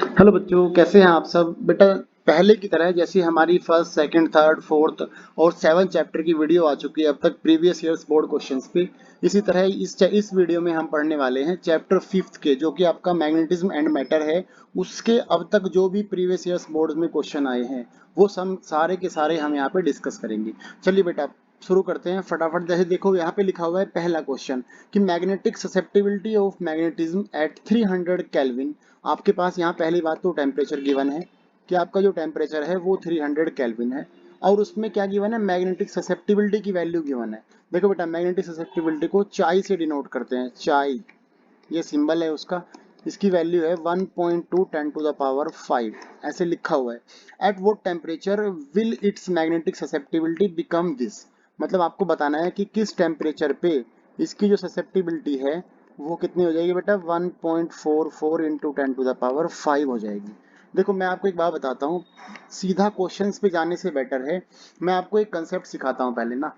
Hello बच्चों, कैसे हैं आप सब। बेटा पहले की तरह जैसे हमारी फर्स्ट सेकंड थर्ड फोर्थ और सेवन्थ चैप्टर की वीडियो आ चुकी है अब तक प्रीवियस ईयर्स बोर्ड क्वेश्चंस पे, इसी तरह इस वीडियो में हम पढ़ने वाले हैं चैप्टर फिफ्थ के, जो कि आपका मैग्नेटिज्म एंड मैटर है। उसके अब तक जो भी प्रीवियस ईयर्स बोर्ड में क्वेश्चन आए हैं वो सब सारे के सारे हम यहाँ पे डिस्कस करेंगे। चलिए बेटा शुरू करते हैं फटाफट। जैसे देखो यहाँ पे लिखा हुआ है पहला क्वेश्चन कि magnetic susceptibility of magnetism at 300 kelvin. आपके पास यहाँ पहली बात तो टेम्परेचर गिवन है कि आपका जो टेम्परेचर है वो 300 केल्विन है, और उसमें क्या गिवन है, मैग्नेटिक ससेप्टिबिलिटी की वैल्यू गिवन है। देखो बेटा मैग्नेटिक ससेप्टिबिलिटी को चाई से डिनोट करते हैं, चाई ये सिंबल है उसका। इसकी वैल्यू है 1.2 10 टू द पावर 5, ऐसे लिखा हुआ है। एट वो temperature will it's magnetic susceptibility become this. मतलब आपको बताना है कि किस टेम्परेचर पे इसकी जो ससेप्टिबिलिटी है वो कितनी हो जाएगी बेटा, 1.44 इंटू 10 टू द पावर 5 हो जाएगी। देखो मैं आपको एक बात बताता हूँ, सीधा क्वेश्चंस पे जाने से बेटर है मैं आपको एक कंसेप्ट सिखाता हूँ पहले ना।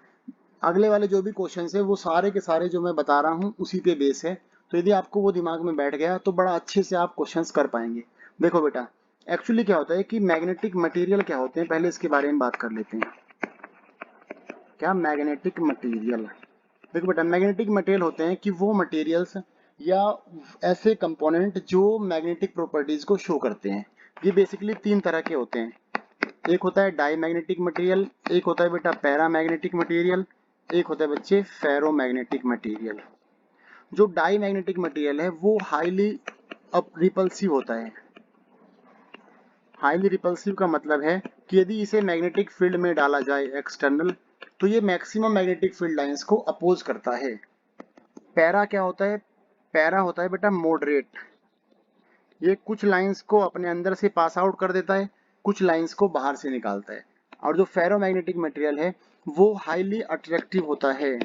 अगले वाले जो भी क्वेश्चंस है वो सारे के सारे जो मैं बता रहा हूँ उसी पे बेस है। तो यदि आपको वो दिमाग में बैठ गया तो बड़ा अच्छे से आप क्वेश्चंस कर पाएंगे। देखो बेटा एक्चुअली क्या होता है कि मैग्नेटिक मटेरियल क्या होते हैं, पहले इसके बारे में बात कर लेते हैं। क्या मैग्नेटिक मटेरियल, देखो बेटा मैग्नेटिक मटेरियल होते हैं कि वो मटेरियल्स या ऐसे कंपोनेंट जो मैग्नेटिक प्रॉपर्टीज को शो करते हैं। ये बेसिकली तीन तरह के होते हैं। एक होता है डाई मैग्नेटिक मटेरियल, एक होता है बेटा पैरा मैग्नेटिक मटेरियल, एक होता है बच्चे फेरो मैग्नेटिक मटेरियल। जो डाई मैग्नेटिक मटेरियल है वो हाईली रिपल्सिव होता है। हाईली रिपल्सिव का मतलब है कि यदि इसे मैग्नेटिक फील्ड में डाला जाए एक्सटर्नल, तो ये मैक्सिमम मैग्नेटिक फील्ड लाइंस को अपोज करता है। पैरा क्या होता है, पैरा होता है बेटा मॉडरेट। ये कुछ लाइंस को अपने अंदर से पास आउट कर देता है, कुछ लाइंस को बाहर से निकालता है। और जो फेरोमैग्नेटिक मटेरियल है वो हाईली अट्रैक्टिव होता है।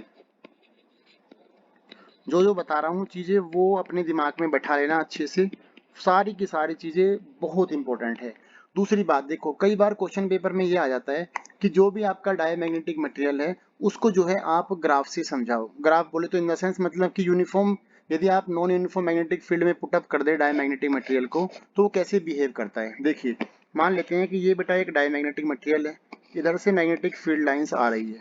जो जो बता रहा हूँ चीजें वो अपने दिमाग में बैठा लेना अच्छे से, सारी की सारी चीजें बहुत इंपॉर्टेंट है। दूसरी बात देखो, कई बार क्वेश्चन पेपर में ये आ जाता है कि जो भी आपका डायमैग्नेटिक मटेरियल है उसको जो है आप ग्राफ से समझाओ। ग्राफ बोले तो इन द सेंस मतलब कि यूनिफॉर्म, यदि आप नॉन यूनिफॉर्म मैग्नेटिक फील्ड में पुटअप कर दे डायमैग्नेटिक मटेरियल को तो वो कैसे बिहेव करता है। देखिए मान लेते हैं कि ये बेटा एक डायमैग्नेटिक मटेरियल है, इधर से मैग्नेटिक फील्ड लाइंस आ रही है।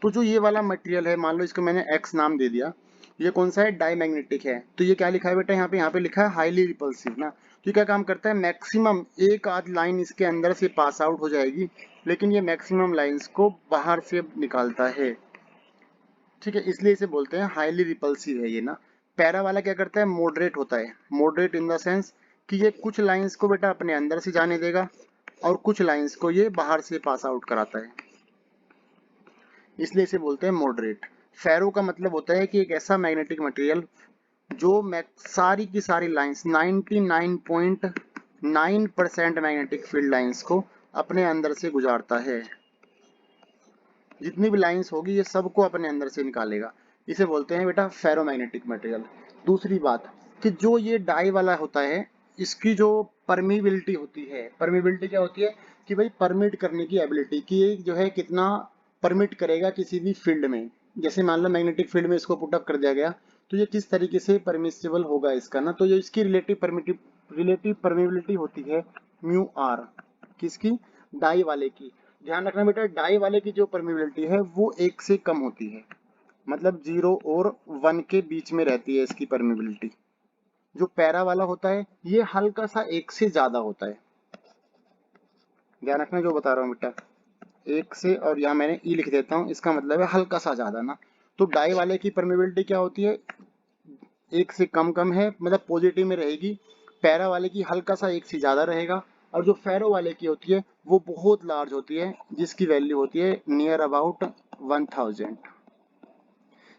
तो जो ये वाला मटेरियल है मान लो इसको मैंने एक्स नाम दे दिया, ये कौन सा है, डायमैग्नेटिक है। तो ये क्या लिखा है बेटा, यहाँ पे लिखा है हाईली रिपल्सिव ना। तो ये क्या काम करता है, मैक्सिमम एक आध लाइन इसके अंदर से पास आउट हो जाएगी, लेकिन ये मैक्सिमम लाइंस को बाहर से निकालता है। ठीक है, इसलिए इसे बोलते हैं हाईली रिपल्सिव है ये ना। पैरा वाला क्या करता है, मॉडरेट होता है। मॉडरेट इन द सेंस कि ये कुछ लाइंस को बेटा अपने अंदर से जाने देगा और कुछ लाइंस को ये बाहर से पास आउट कराता है, इसलिए इसे बोलते हैं मॉडरेट। फेरो का मतलब होता है कि एक ऐसा मैग्नेटिक मटेरियल जो सारी की सारी लाइंस 99.9% मैग्नेटिक फील्ड लाइंस को अपने अंदर से गुजारता है। जितनी भी लाइंस होगी ये सबको अपने अंदर से निकालेगा, इसे बोलते हैं बेटा फेरोमैग्नेटिक मटेरियल। दूसरी बात कि जो ये डाई वाला होता है इसकी जो परमिबिलिटी होती है, परमिबिलिटी क्या होती है कि भाई परमिट करने की एबिलिटी कि ये जो है कितना परमिट करेगा किसी भी फील्ड में। जैसे मान लो मैग्नेटिक फील्ड में इसको पुटअप कर दिया गया तो ये किस तरीके से परमिसिबल होगा इसका ना। तो ये इसकी रिलेटिव परमिबिलिटी होती है म्यू आर, किसकी, डाई वाले की। ध्यान रखना बेटा डाई वाले की जो परमिबिलिटी है वो एक से कम होती है, मतलब 0 और 1 के बीच में रहती है इसकी परमिबिलिटी। जो पैरा वाला होता है ये हल्का सा एक से ज्यादा होता है। ध्यान रखना जो बता रहा हूँ बेटा, एक से, और यहाँ मैंने ई लिख देता हूँ, इसका मतलब है हल्का सा ज्यादा ना। तो डाई वाले की परमिबिलिटी क्या होती है, एक से कम कम है, मतलब पॉजिटिव में रहेगी। पैरा वाले की हल्का सा एक से ज्यादा रहेगा, और जो फेरो वाले की होती है वो बहुत लार्ज होती है, जिसकी वैल्यू होती है नियर अबाउट 1000।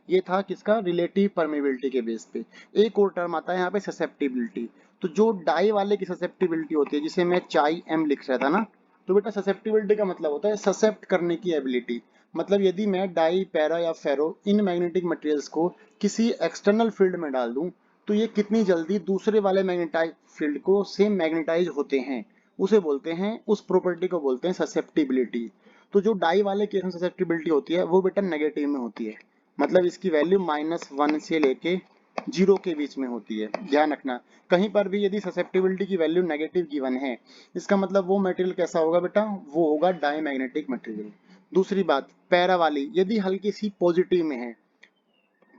ये था किसका, रिलेटिव परमेबिलिटी के बेस पे। एक और टर्म आता है यहाँ पे ससेप्टिबिलिटी। तो जो डाई वाले की ससेप्टिबिलिटी होती है जिसे मैं चाई एम लिख रहा था ना, तो बेटा ससेप्टिबिलिटी का मतलब होता है ससेप्ट करने की एबिलिटी। मतलब यदि मैं डाई पैरा या फेरो इन मैग्नेटिक मटेरियल्स को किसी एक्सटर्नल फील्ड में डाल दूं तो ये कितनी जल्दी दूसरे वाले मैग्नेटाइज फील्ड को से मैग्नेटाइज होते हैं, उसे बोलते हैं, उस प्रॉपर्टी को बोलते हैं ससेप्टिबिलिटी। तो जो डाई वाले केस में ससेप्टिबिलिटी होती है वो बेटा नेगेटिव में होती है, मतलब इसकी वैल्यू -1 से लेके जीरो के बीच में होती है, ध्यान रखना। कहीं पर भी यदि ससेप्टिबिलिटी की वैल्यू नेगेटिव गिवन है, इसका मतलब वो मटेरियल कैसा होगा बेटा, वो होगा डायमैग्नेटिक मटेरियल। दूसरी बात, पैरा वाली यदि हल्की सी पॉजिटिव में है,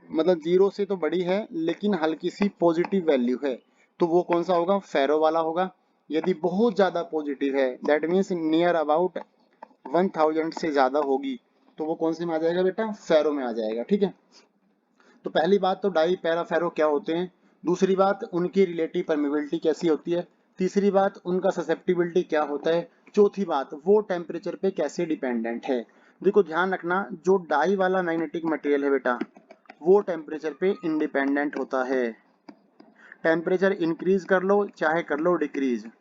मतलब जीरो से तो बड़ी है लेकिन हल्की सी पॉजिटिव वैल्यू है, तो वो कौन सा होगा, फेरो वाला होगा। यदि बहुत ज्यादा पॉजिटिव है, दैट मीन्स नियर अबाउट 1000 से ज्यादा होगी, तो वो कौन से में आ जाएगा बेटा, फेरो में आ जाएगा। ठीक है, तो पहली बात तो डाई पैरा फेरो क्या होते हैं, दूसरी बात उनकी रिलेटिव परमेबिलिटी कैसी होती है, तीसरी बात उनका ससेप्टिबिलिटी क्या होता है, चौथी बात वो टेम्परेचर पे कैसे डिपेंडेंट है। देखो ध्यान रखना, जो डाई वाला मैग्नेटिक मटेरियल है बेटा, वो टेम्परेचर पे इंडिपेंडेंट होता है। टेम्परेचर इंक्रीज कर लो चाहे कर लो डिक्रीज,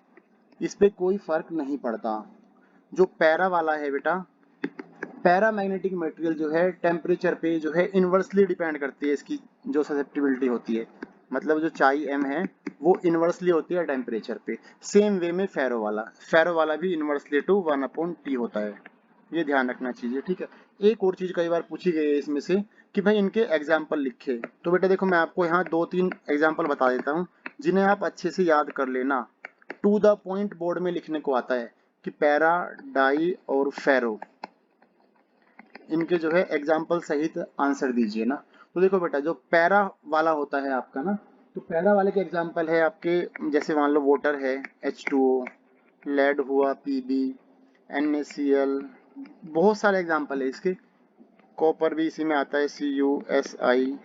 इस पे कोई फर्क नहीं पड़ता। जो पैरा वाला है बेटा, पैरामैग्नेटिक मटेरियल जो है टेम्परेचर पे जो है इनवर्सली डिपेंड करती है, इसकी जो ससेप्टिबिलिटी होती है, मतलब जो चाई एम है वो इनवर्सली होती है टेम्परेचर पे। सेम वे में फेरो वाला भी इनवर्सली टू 1/T होता है, ये ध्यान रखना चीजें। ठीक है, एक और चीज कई बार पूछी गई है इसमें से कि भाई इनके एग्जाम्पल लिखे, तो बेटा देखो मैं आपको यहाँ 2-3 एग्जाम्पल बता देता हूँ जिन्हें आप अच्छे से याद कर लेना। टू द पॉइंट बोर्ड में लिखने को आता है कि पैरा, डाई और फेरो, इनके जो है एग्जाम्पल सहित आंसर दीजिए ना। तो देखो बेटा, जो पैरा वाला होता है आपका ना, तो पैरा वाले के एग्जाम्पल है आपके, जैसे मान लो वाटर है H2O, लेड हुआ Pb, NaCl, बहुत सारे एग्जाम्पल है इसके। कॉपर भी इसी में आता है CuSi।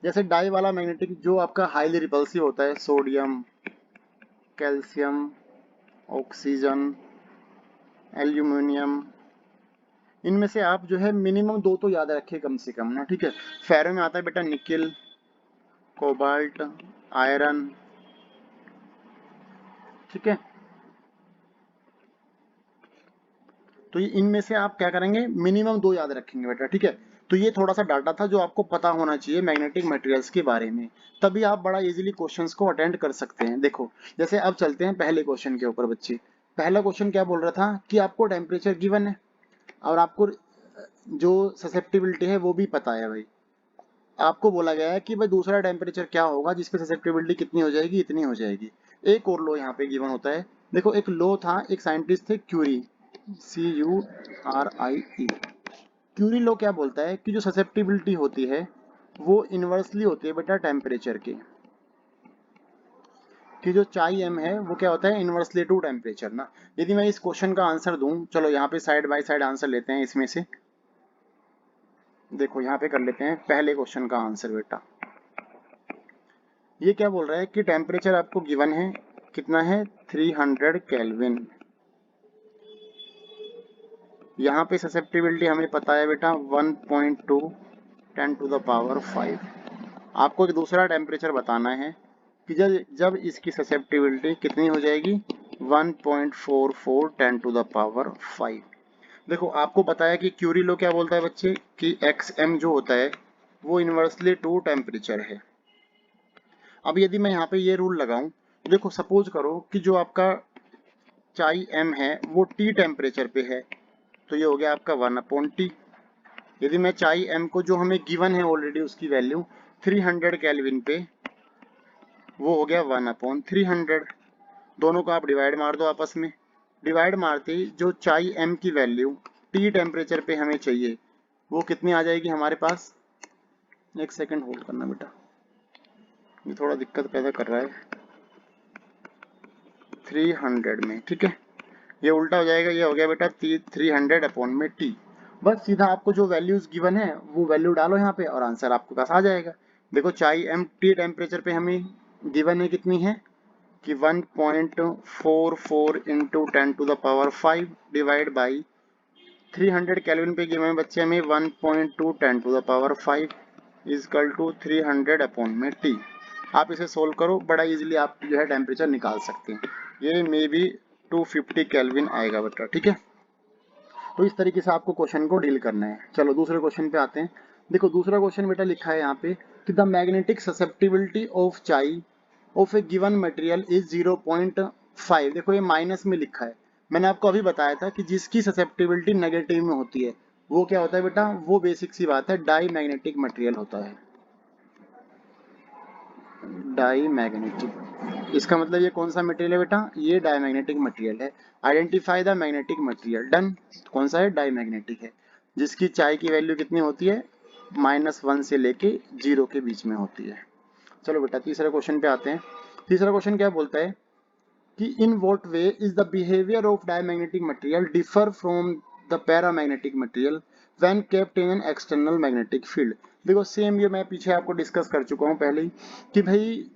जैसे डाई वाला मैग्नेटिक जो आपका हाईली रिपल्सिव होता है, सोडियम, कैल्शियम, ऑक्सीजन, एल्यूमिनियम, इनमें से आप जो है मिनिमम 2 तो याद रखें कम से कम ना। ठीक है, फेरो में आता है बेटा निकेल, कोबाल्ट, आयरन। ठीक है, तो ये इनमें से आप क्या करेंगे, मिनिमम 2 याद रखेंगे बेटा। ठीक है, तो ये थोड़ा सा डाटा था जो आपको पता होना चाहिए मैग्नेटिक मटेरियल्स के बारे में, तभी आप बड़ा इजीली क्वेश्चंस को अटेंड कर सकते हैं। देखो जैसे अब चलते हैं पहले क्वेश्चन के ऊपर बच्चे। पहला क्वेश्चन क्या बोल रहा था कि आपको टेम्परेचर गिवन है और आपको जो ससेप्टिबिलिटी है वो भी पता है। भाई आपको बोला गया है कि भाई दूसरा टेम्परेचर क्या होगा जिसपे ससेप्टिबिलिटी कितनी हो जाएगी, इतनी हो जाएगी। एक और लो यहाँ पे गिवन होता है। देखो एक लो था, एक साइंटिस्ट थे क्यूरी, CURIE। क्यूरी लो क्या बोलता है कि जो ससेप्टिबिलिटी होती है वो इनवर्सली होती है बेटा टेम्परेचर के, कि जो चाई एम है वो क्या होता है, इनवर्सली टू टेम्परेचर ना। यदि मैं इस क्वेश्चन का आंसर दूं, चलो यहाँ पे साइड बाय साइड आंसर लेते हैं इसमें से। देखो यहाँ पे कर लेते हैं पहले क्वेश्चन का आंसर बेटा। ये क्या बोल रहा है कि टेम्परेचर आपको गिवन है, कितना है, 300 केल्विन। यहाँ पे ससेप्टिबिलिटी हमें पता है बेटा 1.2 10⁵। आपको एक दूसरा टेम्परेचर बताना है कि जब जब इसकी ससेप्टिबिलिटी कितनी हो जाएगी, 1.44 10⁵। देखो आपको पता है कि क्यूरी लो क्या बोलता है बच्चे कि XM जो होता है वो इनवर्सली टू टेम्परेचर है। अब यदि मैं यहाँ पे ये रूल लगाऊं, देखो सपोज करो कि जो आपका चाई एम है वो T टेम्परेचर पे है, तो ये हो गया आपका 1/T। यदि मैं चाई एम को जो हमें गिवन है ऑलरेडी उसकी वैल्यू 300 केल्विन पे, वो हो गया 1/300। दोनों को आप डिवाइड मार दो आपस में। डिवाइड मारते ही जो चाई एम की वैल्यू T टेम्परेचर पे हमें चाहिए वो कितनी आ जाएगी हमारे पास। एक सेकंड होल्ड करना बेटा, ये थोड़ा दिक्कत पैदा कर रहा है। 300 में, ठीक है, ये उल्टा हो जाएगा, ये हो गया बेटा 300/T। बस सीधा आपको जो वैल्यूज गिवन है वो वैल्यू डालो यहाँ पे और आंसर आपके पास आ जाएगा। देखो चाई एम T टेम्परेचर पे हमें गिवन है कितनी है कि 1.44 इंटू 10⁵ डिवाइड बाई 300 केल्विन पे गिवन बच्चे हमें 1.2 10⁵ इजकल टू 300/T। आप इसे सोल्व करो, बड़ा इजीली आप जो है टेम्परेचर निकाल सकते हैं। ये मे बी 250 केल्विन आएगा बेटा। ठीक है, तो इस तरीके से आपको क्वेश्चन को डील करना है। चलो दूसरे क्वेश्चन पे आते हैं। देखो दूसरा क्वेश्चन बेटा लिखा है यहाँ पे कि द मैग्नेटिक ससेप्टिबिलिटी ऑफ चाई of A given material is 0.5। देखो ये माइनस में लिखा है, मैंने आपको अभी बताया था कि जिसकी ससेप्टिबिलिटी नेगेटिव में होती है वो क्या होता है बेटा, वो बेसिक सी बात है डाई मैग्नेटिक मटेरियल होता है। डाईमैग्नेटिक, इसका मतलब ये कौन सा मटेरियल है बेटा, ये डाईमैग्नेटिक मटेरियल है। Identify the magnetic material, done. कौन सा है, डाईमैग्नेटिक है, जिसकी चाय की वैल्यू कितनी होती है, -1 से लेके 0 के बीच में होती है। चलो बेटा तीसरे क्वेश्चन पे आते हैं। तीसरा क्वेश्चन क्या बोलता है कि in what way is the behaviour of diamagnetic material differ from the paramagnetic material when kept in an external magnetic field. देखो सेम ये मैं पीछे आपको डिस्कस कर चुका हूँ पहले ही कि भाई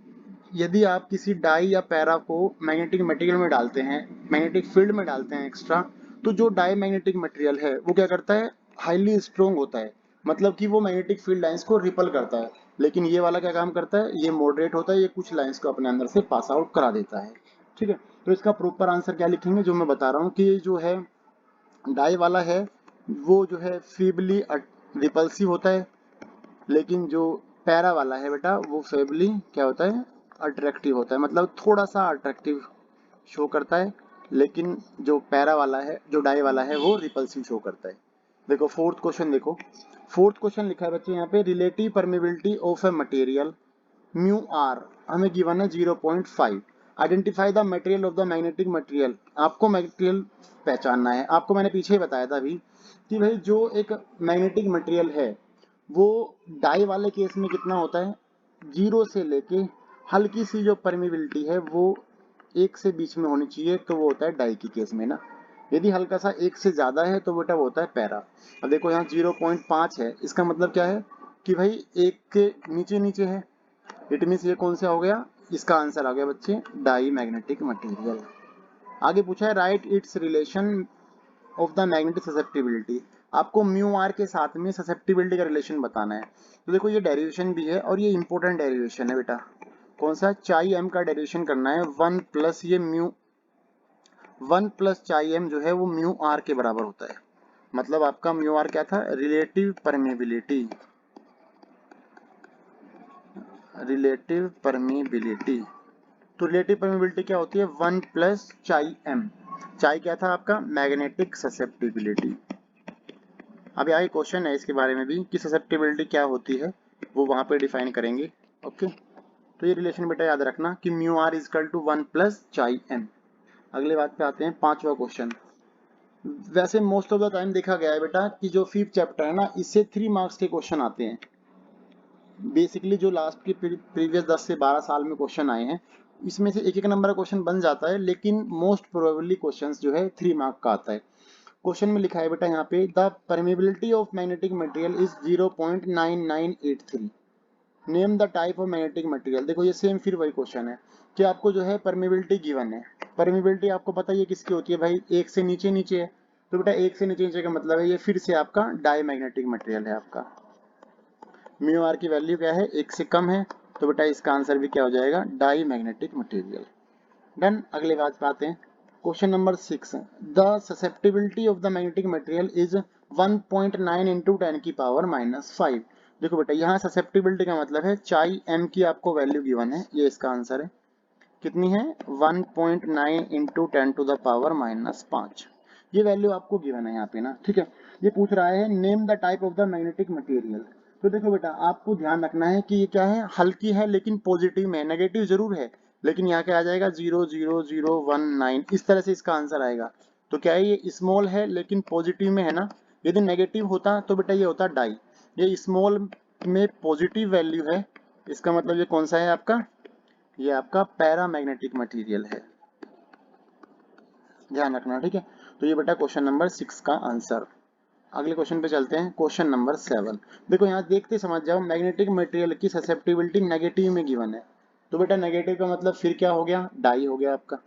यदि आप किसी डाई या पैरा को मैग्नेटिक मटेरियल में डालते हैं, मैग्नेटिक फील्ड में डालते हैं एक्स्ट्रा, तो जो डाई मैग्नेटिक मटेरियल है वो क्या करता है, हाईली स्ट्रोंग होता है, मतलब कि वो मैग्नेटिक फील्ड लाइंस को रिपल करता है। लेकिन ये वाला क्या काम करता है, ये मॉडरेट होता है, ये कुछ लाइंस को अपने अंदर से पास आउट करा देता है। ठीक है, तो इसका प्रॉपर आंसर क्या लिखेंगे, जो मैं बता रहा हूँ कि जो है डाई वाला है वो जो है फीबली रिपल्सिव होता है, लेकिन जो पैरा वाला है बेटा वो फेबली क्या होता है, अट्रैक्टिव होता है, मतलब थोड़ा सा अट्रैक्टिव शो करता है, लेकिन जो पैरा वाला है, जो डाई वाला है वो रिपल्सिव शो करता है। देखो फोर्थ क्वेश्चन देखो, फोर्थ क्वेश्चन लिखा है बच्चे यहाँ पे, relative permeability of a material mu R हमें गिवन है 0.5, identify the material of the magnetic material. आपको मटेरियल पहचानना है, आपको मैंने पीछे ही बताया था अभी कि भाई जो एक मैग्नेटिक मटेरियल है वो डाई वाले केस में कितना होता है, 0 से लेके हल्की सी जो परमिबिलिटी है वो 1 से बीच में होनी चाहिए, तो वो होता है डाई की केस में ना। यदि हल्का सा 1 से ज्यादा है तो बेटा वो होता है पैरा। अब देखो यहाँ 0.5 है, इसका मतलब क्या है कि भाई 1 के नीचे नीचे है, इट मीन्स ये कौन सा हो गया, इसका आंसर आ गया बच्चे डाई मैग्नेटिक मटेरियल। आगे पूछा है right it's relation of the magnetic susceptibility, आपको म्यू आर के साथ में ससेप्टिबिलिटी का रिलेशन बताना है। तो देखो ये डेरिवेशन भी है और ये इंपॉर्टेंट डेरिवेशन है बेटा, कौन सा, चाई एम का डेरिवेशन करना है, 1 प्लस ये म्यू 1 प्लस चाई एम जो है वो म्यू आर के बराबर होता है। मतलब आपका म्यू आर क्या था, रिलेटिव परमेबिलिटी, रिलेटिव परमेबिलिटी। तो रिलेटिव परमेबिलिटी क्या होती है, 1 प्लस चाई एम, चाई क्या था आपका, मैग्नेटिक ससेप्टिबिलिटी। अभी आगे क्वेश्चन है इसके बारे में भी कि ससेप्टिबिलिटी क्या होती है, वो वहां पे डिफाइन करेंगे। ओके, तो ये रिलेशन बेटा याद रखना कि mu R is equal to 1 plus chi M. अगले बात पे आते हैं, पांचवा क्वेश्चन। वैसे मोस्ट ऑफ द टाइम देखा गया है बेटा कि जो 5th चैप्टर है ना, इससे 3 मार्क्स के क्वेश्चन आते हैं। बेसिकली जो लास्ट के प्रीवियस 10 से 12 साल में क्वेश्चन आए हैं, इसमें से एक एक नंबर का क्वेश्चन बन जाता है, लेकिन मोस्ट प्रोबेबली क्वेश्चंस जो है 3 मार्क का आता है। क्वेश्चन में लिखा है बेटा यहाँ पे, the permeability of magnetic material is 0.9983, name the type of magnetic material. देखो ये सेम फिर वही क्वेश्चन है कि आपको जो है परमेबिलिटी गिवन है, परमेबिलिटी आपको पता है ये किसकी होती है भाई, 1 से नीचे नीचे है, तो बेटा 1 से नीचे नीचे का मतलब है ये फिर से आपका डाई मैग्नेटिक मटेरियल है आपका। म्यू आर की वैल्यू क्या है, 1 से कम है, तो बेटा इसका आंसर भी क्या हो जाएगा, डाई मैग्नेटिक मटेरियल। डन। अगले बात पे आते हैं, question number 6, the susceptibility of the magnetic material is 1.9 into 10 की पावर -5। देखो बेटा यहाँ ससेप्टिबिलिटी का मतलब है चाई एम की आपको वैल्यू गिवन है, ये इसका आंसर है, कितनी है 1.9 इंटू 10 टू द पावर -5, ये वैल्यू आपको गिवन है यहाँ पे ना। ठीक है, ये पूछ रहा है name the type of the magnetic material. तो देखो बेटा आपको ध्यान रखना है कि ये क्या है, हल्की है लेकिन पॉजिटिव में, नेगेटिव जरूर है, लेकिन यहाँ क्या आ जाएगा 00019, इस तरह से इसका आंसर आएगा। तो क्या है, ये स्मॉल है लेकिन पॉजिटिव में है ना, यदि नेगेटिव होता तो बेटा ये होता डाई, ये स्मॉल में पॉजिटिव वैल्यू है, इसका मतलब ये कौन सा है आपका, ये आपका पैरामैग्नेटिक मटेरियल है, ध्यान रखना। ठीक है, तो ये बेटा क्वेश्चन नंबर 6 का आंसर। अगले क्वेश्चन पे चलते हैं, क्वेश्चन नंबर 7। देखो यहाँ देखते समझ जाओ, मैग्नेटिक मटेरियल की ससेप्टिबिलिटी नेगेटिव में गिवन है, तो बेटा नेगेटिव का मतलब फिर क्या हो गया, डाई हो गया आपका,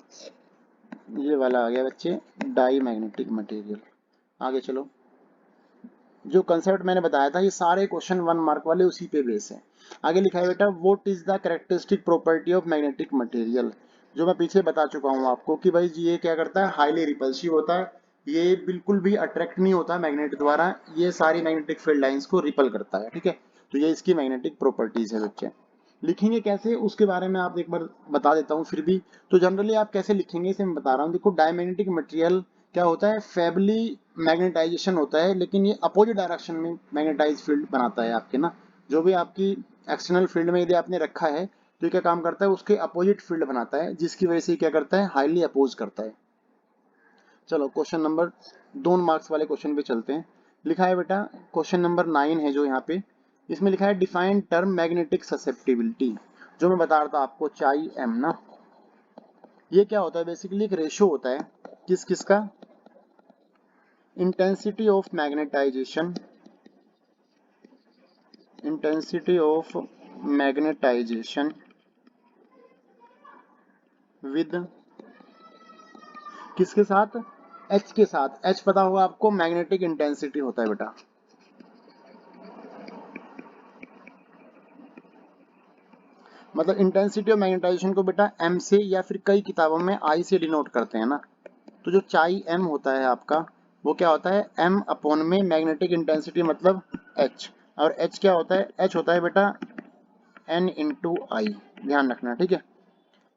ये वाला आ गया बच्चे डाई मैग्नेटिक मटेरियल। आगे चलो, जो कंसेप्ट मैंने बताया था ये सारे क्वेश्चन 1 मार्क वाले उसी पे बेस है। आगे लिखा है बेटा what is the characteristic property of magnetic material, जो मैं पीछे बता चुका हूँ आपको कि भाई ये क्या करता है, हाईली रिपल्सिव होता है, ये बिल्कुल भी अट्रैक्ट नहीं होता मैग्नेट द्वारा, ये सारी मैग्नेटिक फील्ड लाइंस को रिपल करता है। ठीक है, तो ये इसकी मैग्नेटिक प्रॉपर्टीज है बच्चे। लिखेंगे कैसे उसके बारे में आप एक बार बता देता हूँ फिर भी, तो जनरली आप कैसे लिखेंगे इसे मैं बता रहा हूँ। देखो डायमैग्नेटिक मटेरियल क्या होता है, फेबली मैग्नेटाइजेशन होता है, लेकिन ये अपोजिट डायरेक्शन में मैग्नेटाइज फील्ड बनाता है आपके ना, जो भी आपकी एक्सटर्नल फील्ड में यदि आपने रखा है तो ये क्या काम करता है, उसके अपोजिट फील्ड बनाता है, जिसकी वजह से क्या करता है, हाईली अपोज करता है। चलो क्वेश्चन नंबर 2 मार्क्स वाले क्वेश्चन पे चलते हैं। लिखा है बेटा, क्वेश्चन नंबर 9 है जो यहाँ पे, इसमें लिखा है डिफाइन टर्म मैग्नेटिक ससेप्टिबिलिटी। जो मैं बता रहा था आपको चाई एम ना, ये क्या होता है, बेसिकली एक रेशो होता है किस किस का, intensity of magnetization, intensity of magnetization with किसके साथ, एच के साथ। एच पता होगा आपको, मैग्नेटिक इंटेंसिटी होता है बेटा। मतलब इंटेंसिटी ऑफ मैग्नेटाइजेशन को बेटा एम से या फिर कई किताबों में आई से डिनोट करते हैं ना। तो जो चाई एम होता है आपका, वो क्या होता है, एम अपॉन में मैग्नेटिक इंटेंसिटी मतलब एच, और एच क्या होता है, एच होता है बेटा एन इंटू आई, ध्यान रखना ठीक है।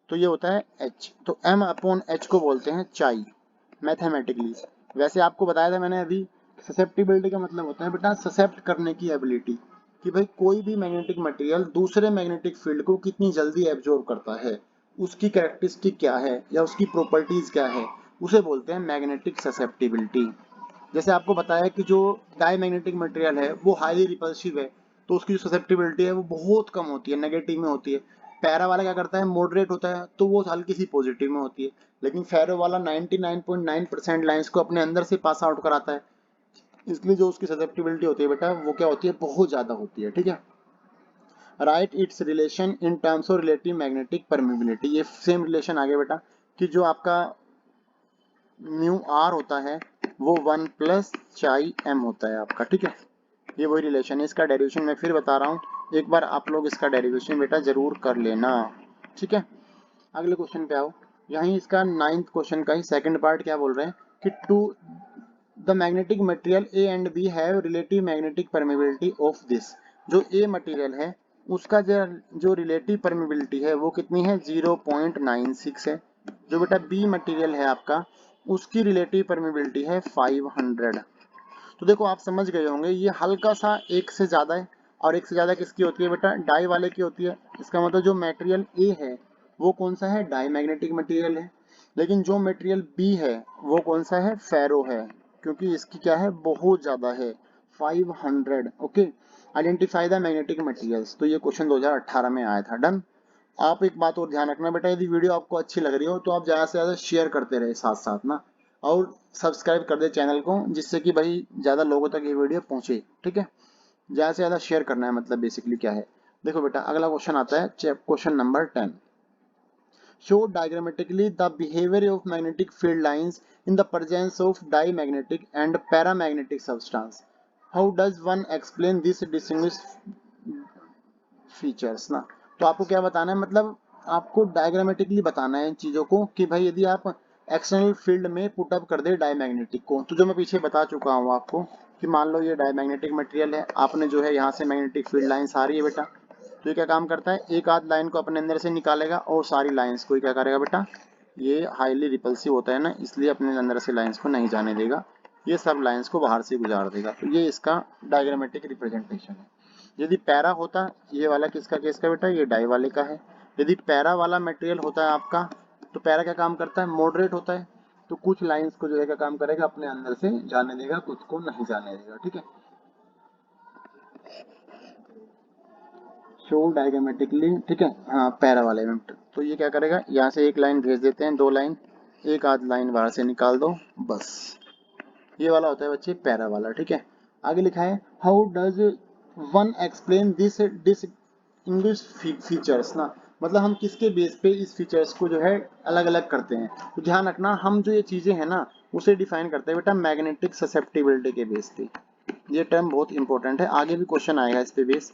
तो ये होता है एच, तो एम अपॉन एच को बोलते हैं चाई मैथमेटिकली। वैसे आपको बताया था मैंने अभी, ससेप्टिबिलिटी का मतलब होता है बेटा ससेप्ट करने की एबिलिटी, कि भाई कोई भी मैग्नेटिक मटेरियल दूसरे मैग्नेटिक फील्ड को कितनी जल्दी एब्जॉर्ब करता है, उसकी कैरेक्टरिस्टिक क्या है या उसकी प्रॉपर्टीज क्या है, उसे बोलते हैं मैग्नेटिक ससेप्टिबिलिटी। जैसे आपको बताया कि जो डाईमैग्नेटिक मटेरियल है वो हाईली रिपल्सिव है, तो उसकी जो ससेप्टिबिलिटी है वो बहुत कम होती है, नेगेटिव में होती है। पैरा वाला क्या करता है, मॉडरेट होता है, तो वो हल्की सी पॉजिटिव में होती है। लेकिन फेरो वाला 99.9% लाइंस को अपने अंदर से पास आउट कराता है, इसलिए जो उसकी ससेप्टिबिलिटी होती है बेटा वो क्या होती है, बहुत ज्यादा होती है। ठीक है, right it's relation in terms of relative magnetic permeability. ये सेम रिलेशन आ गया बेटा, कि जो आपका म्यू आर होता है वो 1 प्लस चाई एम होता है आपका। ठीक है, ये वही रिलेशन है। इसका डेरिवेशन मैं फिर बता रहा हूँ, एक बार आप लोग इसका डेरिवेशन बेटा जरूर कर लेना। ठीक है, अगले क्वेश्चन पे आओ। यहीं इसका 9th क्वेश्चन का ही सेकंड पार्ट क्या बोल रहे हैं कि to the magnetic material A and B have relative magnetic permeability of this. जो ए मटेरियल है उसका जो रिलेटिव परमेबिलिटी है वो कितनी है, 0.96 है। जो बेटा बी मटेरियल है आपका, उसकी रिलेटिव परमेबिलिटी है 500। तो देखो आप समझ गए होंगे, ये हल्का सा एक से ज्यादा है, और एक से ज्यादा किसकी होती है बेटा, डाई वाले की होती है। इसका मतलब जो मटेरियल ए है वो कौन सा है, डाई मैग्नेटिक मटेरियल है। लेकिन जो मटेरियल बी है वो कौन सा है, फेरो है, क्योंकि इसकी क्या है, बहुत ज्यादा है 500। Okay, identify the magnetic materials. तो ये क्वेश्चन 2018 में आया था। डन। आप एक बात और ध्यान रखना बेटा, यदि वीडियो आपको अच्छी लग रही हो तो आप ज्यादा से ज्यादा शेयर करते रहे साथ साथ ना, और सब्सक्राइब कर दे चैनल को, जिससे कि भाई ज्यादा लोगों तक ये वीडियो पहुंचे। ठीक है, ज्यादा से ज्यादा शेयर करना है, मतलब बेसिकली क्या है। देखो बेटा अगला क्वेश्चन आता है, question number 10। Show diagrammatically the behaviour of magnetic field lines in the presence of diamagnetic and paramagnetic substance. How does one explain this distinguish features ना। तो आपको क्या बताना है, मतलब आपको डायग्रामेटिकली बताना है इन चीजों को, कि भाई यदि आप एक्सटर्नल फील्ड में पुट अप कर दे डायमैग्नेटिक को, तो जो मैं पीछे बता चुका हूँ आपको, कि मान लो ये डायमैग्नेटिक मटेरियल है, आपने जो है यहाँ से मैग्नेटिक फील्ड लाइंस आ रही है बेटा, तो ये क्या काम करता है, एक आध लाइन को अपने अंदर से निकालेगा और सारी लाइंस को क्या करेगा बेटा, ये हाईली रिपल्सिव होता है ना, इसलिए अपने अंदर से लाइंस को नहीं जाने देगा, ये सब लाइंस को बाहर से गुजार देगा। तो ये इसका डायग्रामेटिक रिप्रेजेंटेशन है। यदि पैरा होता, ये वाला किसका केस का बेटा, ये डाई वाले का है। यदि पैरा वाला मटेरियल होता है आपका, तो पैरा क्या काम करता है, मॉडरेट होता है, तो कुछ लाइंस को जो है क्या काम करेगा, अपने अंदर से जाने देगा, कुछ को नहीं जाने देगा। ठीक है, शो डायग्रामेटिकली। ठीक है, हाँ पैरा वाले में तो ये क्या करेगा, यहाँ से एक लाइन भेज देते हैं, दो लाइन, एक आध लाइन बाहर से निकाल दो, बस। ये वाला होता है बच्चे पैरा वाला। ठीक है, आगे लिखा है how does one explain this distinguish features ना, मतलब हम किसके बेस पे इस फीचर्स को जो है अलग अलग करते हैं। तो ध्यान रखना, हम जो ये चीजें हैं ना उसे डिफाइन करते हैं बेटा मैग्नेटिक ससेप्टिबिलिटी के बेस पे। ये टर्म बहुत इंपॉर्टेंट है, आगे भी क्वेश्चन आएगा इस पे बेस।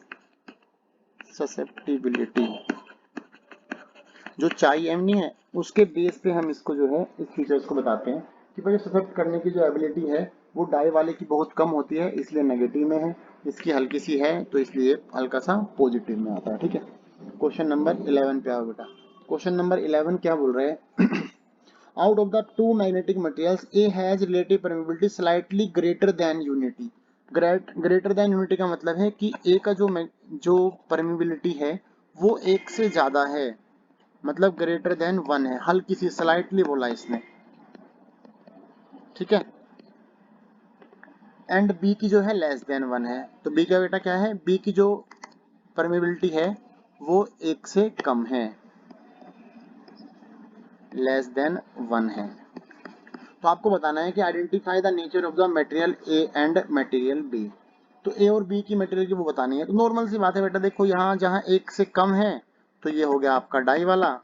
ससेप्टिबिलिटी जो चाई एम नहीं है उसके बेस पे हम इसको जो है इस फीचर्स को बताते हैं, कि भाई ससेप्ट करने की जो एबिलिटी है वो डाई वाले की बहुत कम होती है, इसलिए नेगेटिव में है, इसकी हल्की सी है तो इसलिए हल्का सा पॉजिटिव में आता है। ठीक है, क्वेश्चन नंबर 11 पे आओ बेटा। क्वेश्चन नंबर 11 क्या बोल रहे हैं, out of the two magnetic materials A has relative permeability slightly greater than unity. Greater than unity का मतलब है कि ए का जो परमेबिलिटी है वो एक से ज्यादा है, मतलब ग्रेटर देन 1 है, हल्की सी स्लाइटली बोला इसने, ठीक है। एंड बी की जो है लेस देन 1 है, तो बी का बेटा क्या है, बी की जो परमेबिलिटी है वो एक से कम है, लेस देन 1 है। तो आपको बताना है कि identify the nature of the material A and material B. तो ए और बी की मटेरियल की वो बतानी है। तो नॉर्मल सी बात है बेटा, देखो यहाँ जहाँ एक से कम है तो ये हो गया आपका डाई वाला,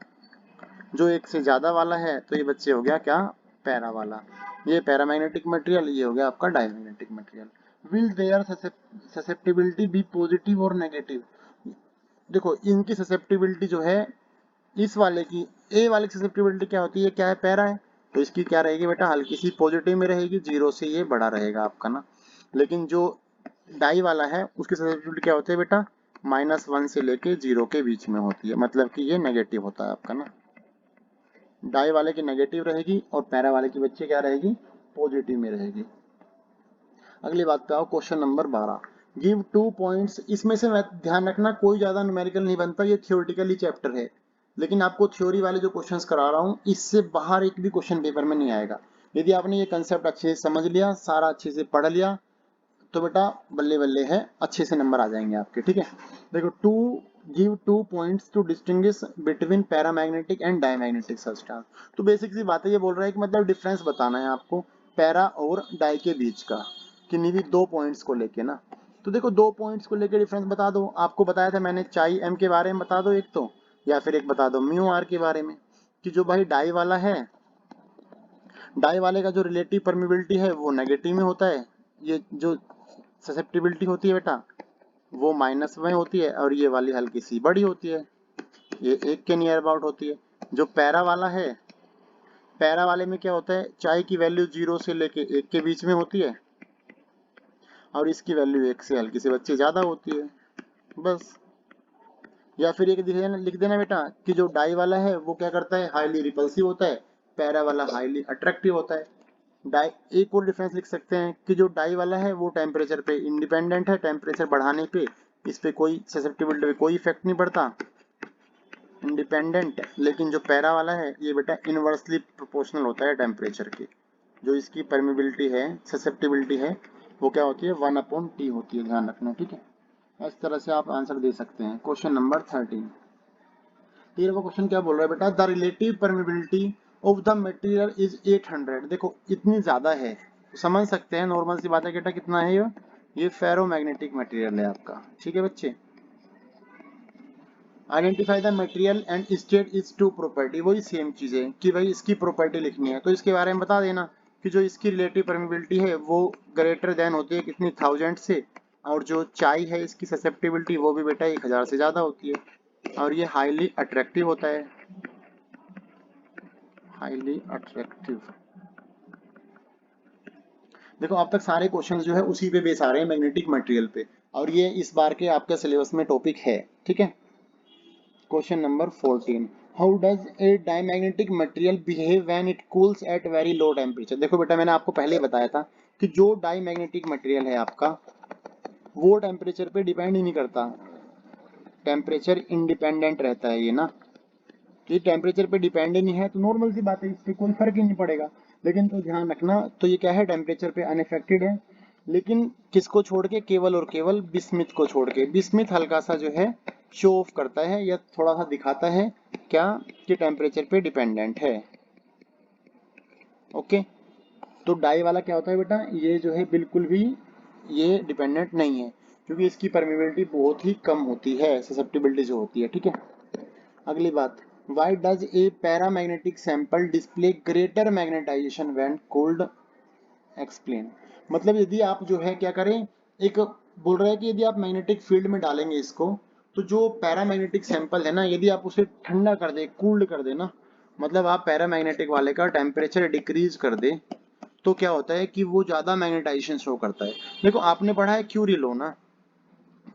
जो एक से ज्यादा वाला है तो ये बच्चे हो गया क्या, पैरा वाला। ये पैरामैग्नेटिक मटेरियल, ये हो गया आपका diamagnetic material. Will their susceptibility be positive और नेगेटिव। देखो इनकी ससेप्टिबिलिटी जो है, इस वाले की, ए वाले की ससेप्टिबिलिटी क्या होती है, क्या है, पैरा है, तो इसकी क्या रहेगी बेटा, हल्की सी पॉजिटिव में रहेगी, 0 से ये बड़ा रहेगा आपका ना। लेकिन जो डाई वाला है उसकी ससेप्टिबिलिटी क्या होती है बेटा, -1 से लेके 0 के बीच में होती है, मतलब कि ये नेगेटिव होता है आपका ना। डाई वाले की नेगेटिव रहेगी और पैरा वाले की बच्चे क्या रहेगी, पॉजिटिव में रहेगी। अगली बात पे आओ, क्वेश्चन नंबर 12। Give 2 points. इसमें से मैं ध्यान रखना कोई ज्यादा न्यूमेरिकल नहीं बनता, ये थियोरेटिकली चैप्टर है, लेकिन आपको थ्योरी वाले जो क्वेश्चंस करा रहा हूँ इससे बाहर एक भी क्वेश्चन पेपर में नहीं आएगा। यदि आपने ये कंसेप्ट अच्छे से समझ लिया, सारा अच्छे से पढ़ लिया, तो बेटा बल्ले बल्ले है, अच्छे से नंबर आ जाएंगे आपके, ठीक है। देखो, to give 2 points to distinguish between paramagnetic and diamagnetic substance. तो बेसिक सी बात है, ये बोल रहा है कि मतलब डिफरेंस बताना है आपको पैरा और डाई के बीच का, किन्हीं भी 2 पॉइंट्स को लेके ना। तो देखो 2 पॉइंट्स को लेके डिफरेंस बता दो, आपको बताया था मैंने चाई एम के बारे में बता दो एक तो, या फिर एक बता दो म्यू आर के बारे में, कि जो भाई डाई वाला है, डाई वाले का जो रिलेटिव परमिबिलिटी है वो नेगेटिव में होता है, ये जो ससेप्टिबिलिटी होती है बेटा वो माइनस में होती है, और ये वाली हल्की सी बड़ी होती है, ये 1 के नियर अबाउट होती है। जो पैरा वाला है, पैरा वाले में क्या होता है, चाय की वैल्यू 0 से लेके 1 के बीच में होती है, और इसकी वैल्यू 1 से हल्की से बच्चे ज्यादा होती है, बस। या फिर एक लिख देना बेटा कि जो डाई वाला है वो क्या करता है, हाईली रिपल्सिव होता है, पैरा वाला हाईली अट्रैक्टिव होता है। डाई, एक और डिफरेंस लिख सकते हैं कि जो डाई वाला है वो टेम्परेचर पे इंडिपेंडेंट है, टेम्परेचर बढ़ाने पे इस पे कोई ससेप्टिबिलिटी पे कोई इफेक्ट नहीं पड़ता, इंडिपेंडेंट। लेकिन जो पैरा वाला है ये बेटा इनवर्सली प्रोपोर्शनल होता है टेम्परेचर के, जो इसकी परमिबिलिटी है, ससेप्टिबिलिटी है, वो क्या होती है, 1/T होती है, ध्यान रखना, ठीक है। इस तरह से आप आंसर दे सकते हैं। Question number 13। 13वां क्वेश्चन क्या बोल रहा है बेटा, the relative permeability of the material is 800। देखो इतनी ज्यादा है, समझ सकते हैं, नॉर्मल सी बात है बेटा, कितना है ये फेरोमैग्नेटिक मटेरियल है आपका, ठीक है बच्चे। Identify the material and state is two property, वही सेम चीज है कि भाई इसकी प्रॉपर्टी लिखनी है, तो इसके बारे में बता देना कि जो इसकी रिलेटिव परमिबिलिटी है वो ग्रेटर देन होती है कितनी, 1000 से, और जो चाई है इसकी ससेप्टिबिलिटी वो भी बेटा 1000 से ज्यादा होती है, और ये हाईली अट्रैक्टिव होता है, हाईली अट्रैक्टिव। देखो अब तक सारे क्वेश्चंस जो है उसी पे बेस आ रहे हैं, मैग्नेटिक मटेरियल पे, और ये इस बार के आपके सिलेबस में टॉपिक है, ठीक है। Question number 14। How does a diamagnetic material behave when it cools at very low temperature. देखो बेटा मैंने आपको पहले ही बताया था कि जो डायमैग्नेटिक मटेरियल है आपका वो टेम्परेचर पे डिपेंड ही नहीं करता, टेम्परेचर इंडिपेंडेंट रहता है ये ना। तो ये टेम्परेचर पे डिपेंड ही नहीं है, तो नॉर्मल सी बात है, इससे कोई फर्क ही नहीं पड़ेगा। लेकिन तो ध्यान रखना, तो ये क्या है, टेम्परेचर पे अनअफेक्टेड है, लेकिन किसको छोड़ के, केवल और केवल बिस्मिथ को छोड़ के। बिस्मिथ हल्का सा जो है शो ऑफ करता है या थोड़ा सा दिखाता है क्या, कि टेम्परेचर पे डिपेंडेंट है, ओके। तो डाई वाला क्या होता है बेटा, ये जो है बिल्कुल भी ये डिपेंडेंट नहीं है, क्योंकि इसकी परमिबिलिटी बहुत ही कम होती है, ससेप्टिबिलिटी जो होती है, ठीक है। अगली बात, why does a paramagnetic sample display greater magnetization when cold, explain. मतलब यदि आप जो है क्या करें, एक बोल रहा है कि यदि आप मैग्नेटिक फील्ड में डालेंगे इसको, तो जो पैरामैग्नेटिक सैंपल है ना, यदि आप उसे ठंडा कर दे, कूल्ड कर दे ना, मतलब आप पैरामैग्नेटिक वाले का टेम्परेचर डिक्रीज कर दे, तो क्या होता है कि वो ज्यादा मैग्नेटाइजेशन शो करता है। देखो आपने पढ़ा है क्यूरी लॉ ना,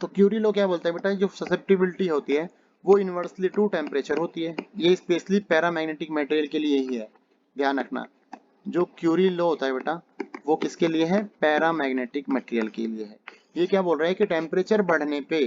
तो क्यूरी लॉ क्या बोलता है बेटा, जो ससेप्टिबिलिटी होती है वो इनवर्सली टू टेम्परेचर होती है, ये स्पेशली पैरामैग्नेटिक मटेरियल के लिए ही है, ध्यान रखना। जो क्यूरी लॉ होता है बेटा वो किसके लिए है, पैरामैग्नेटिक मटेरियल के लिए है। ये क्या बोल रहा है कि टेम्परेचर बढ़ने पे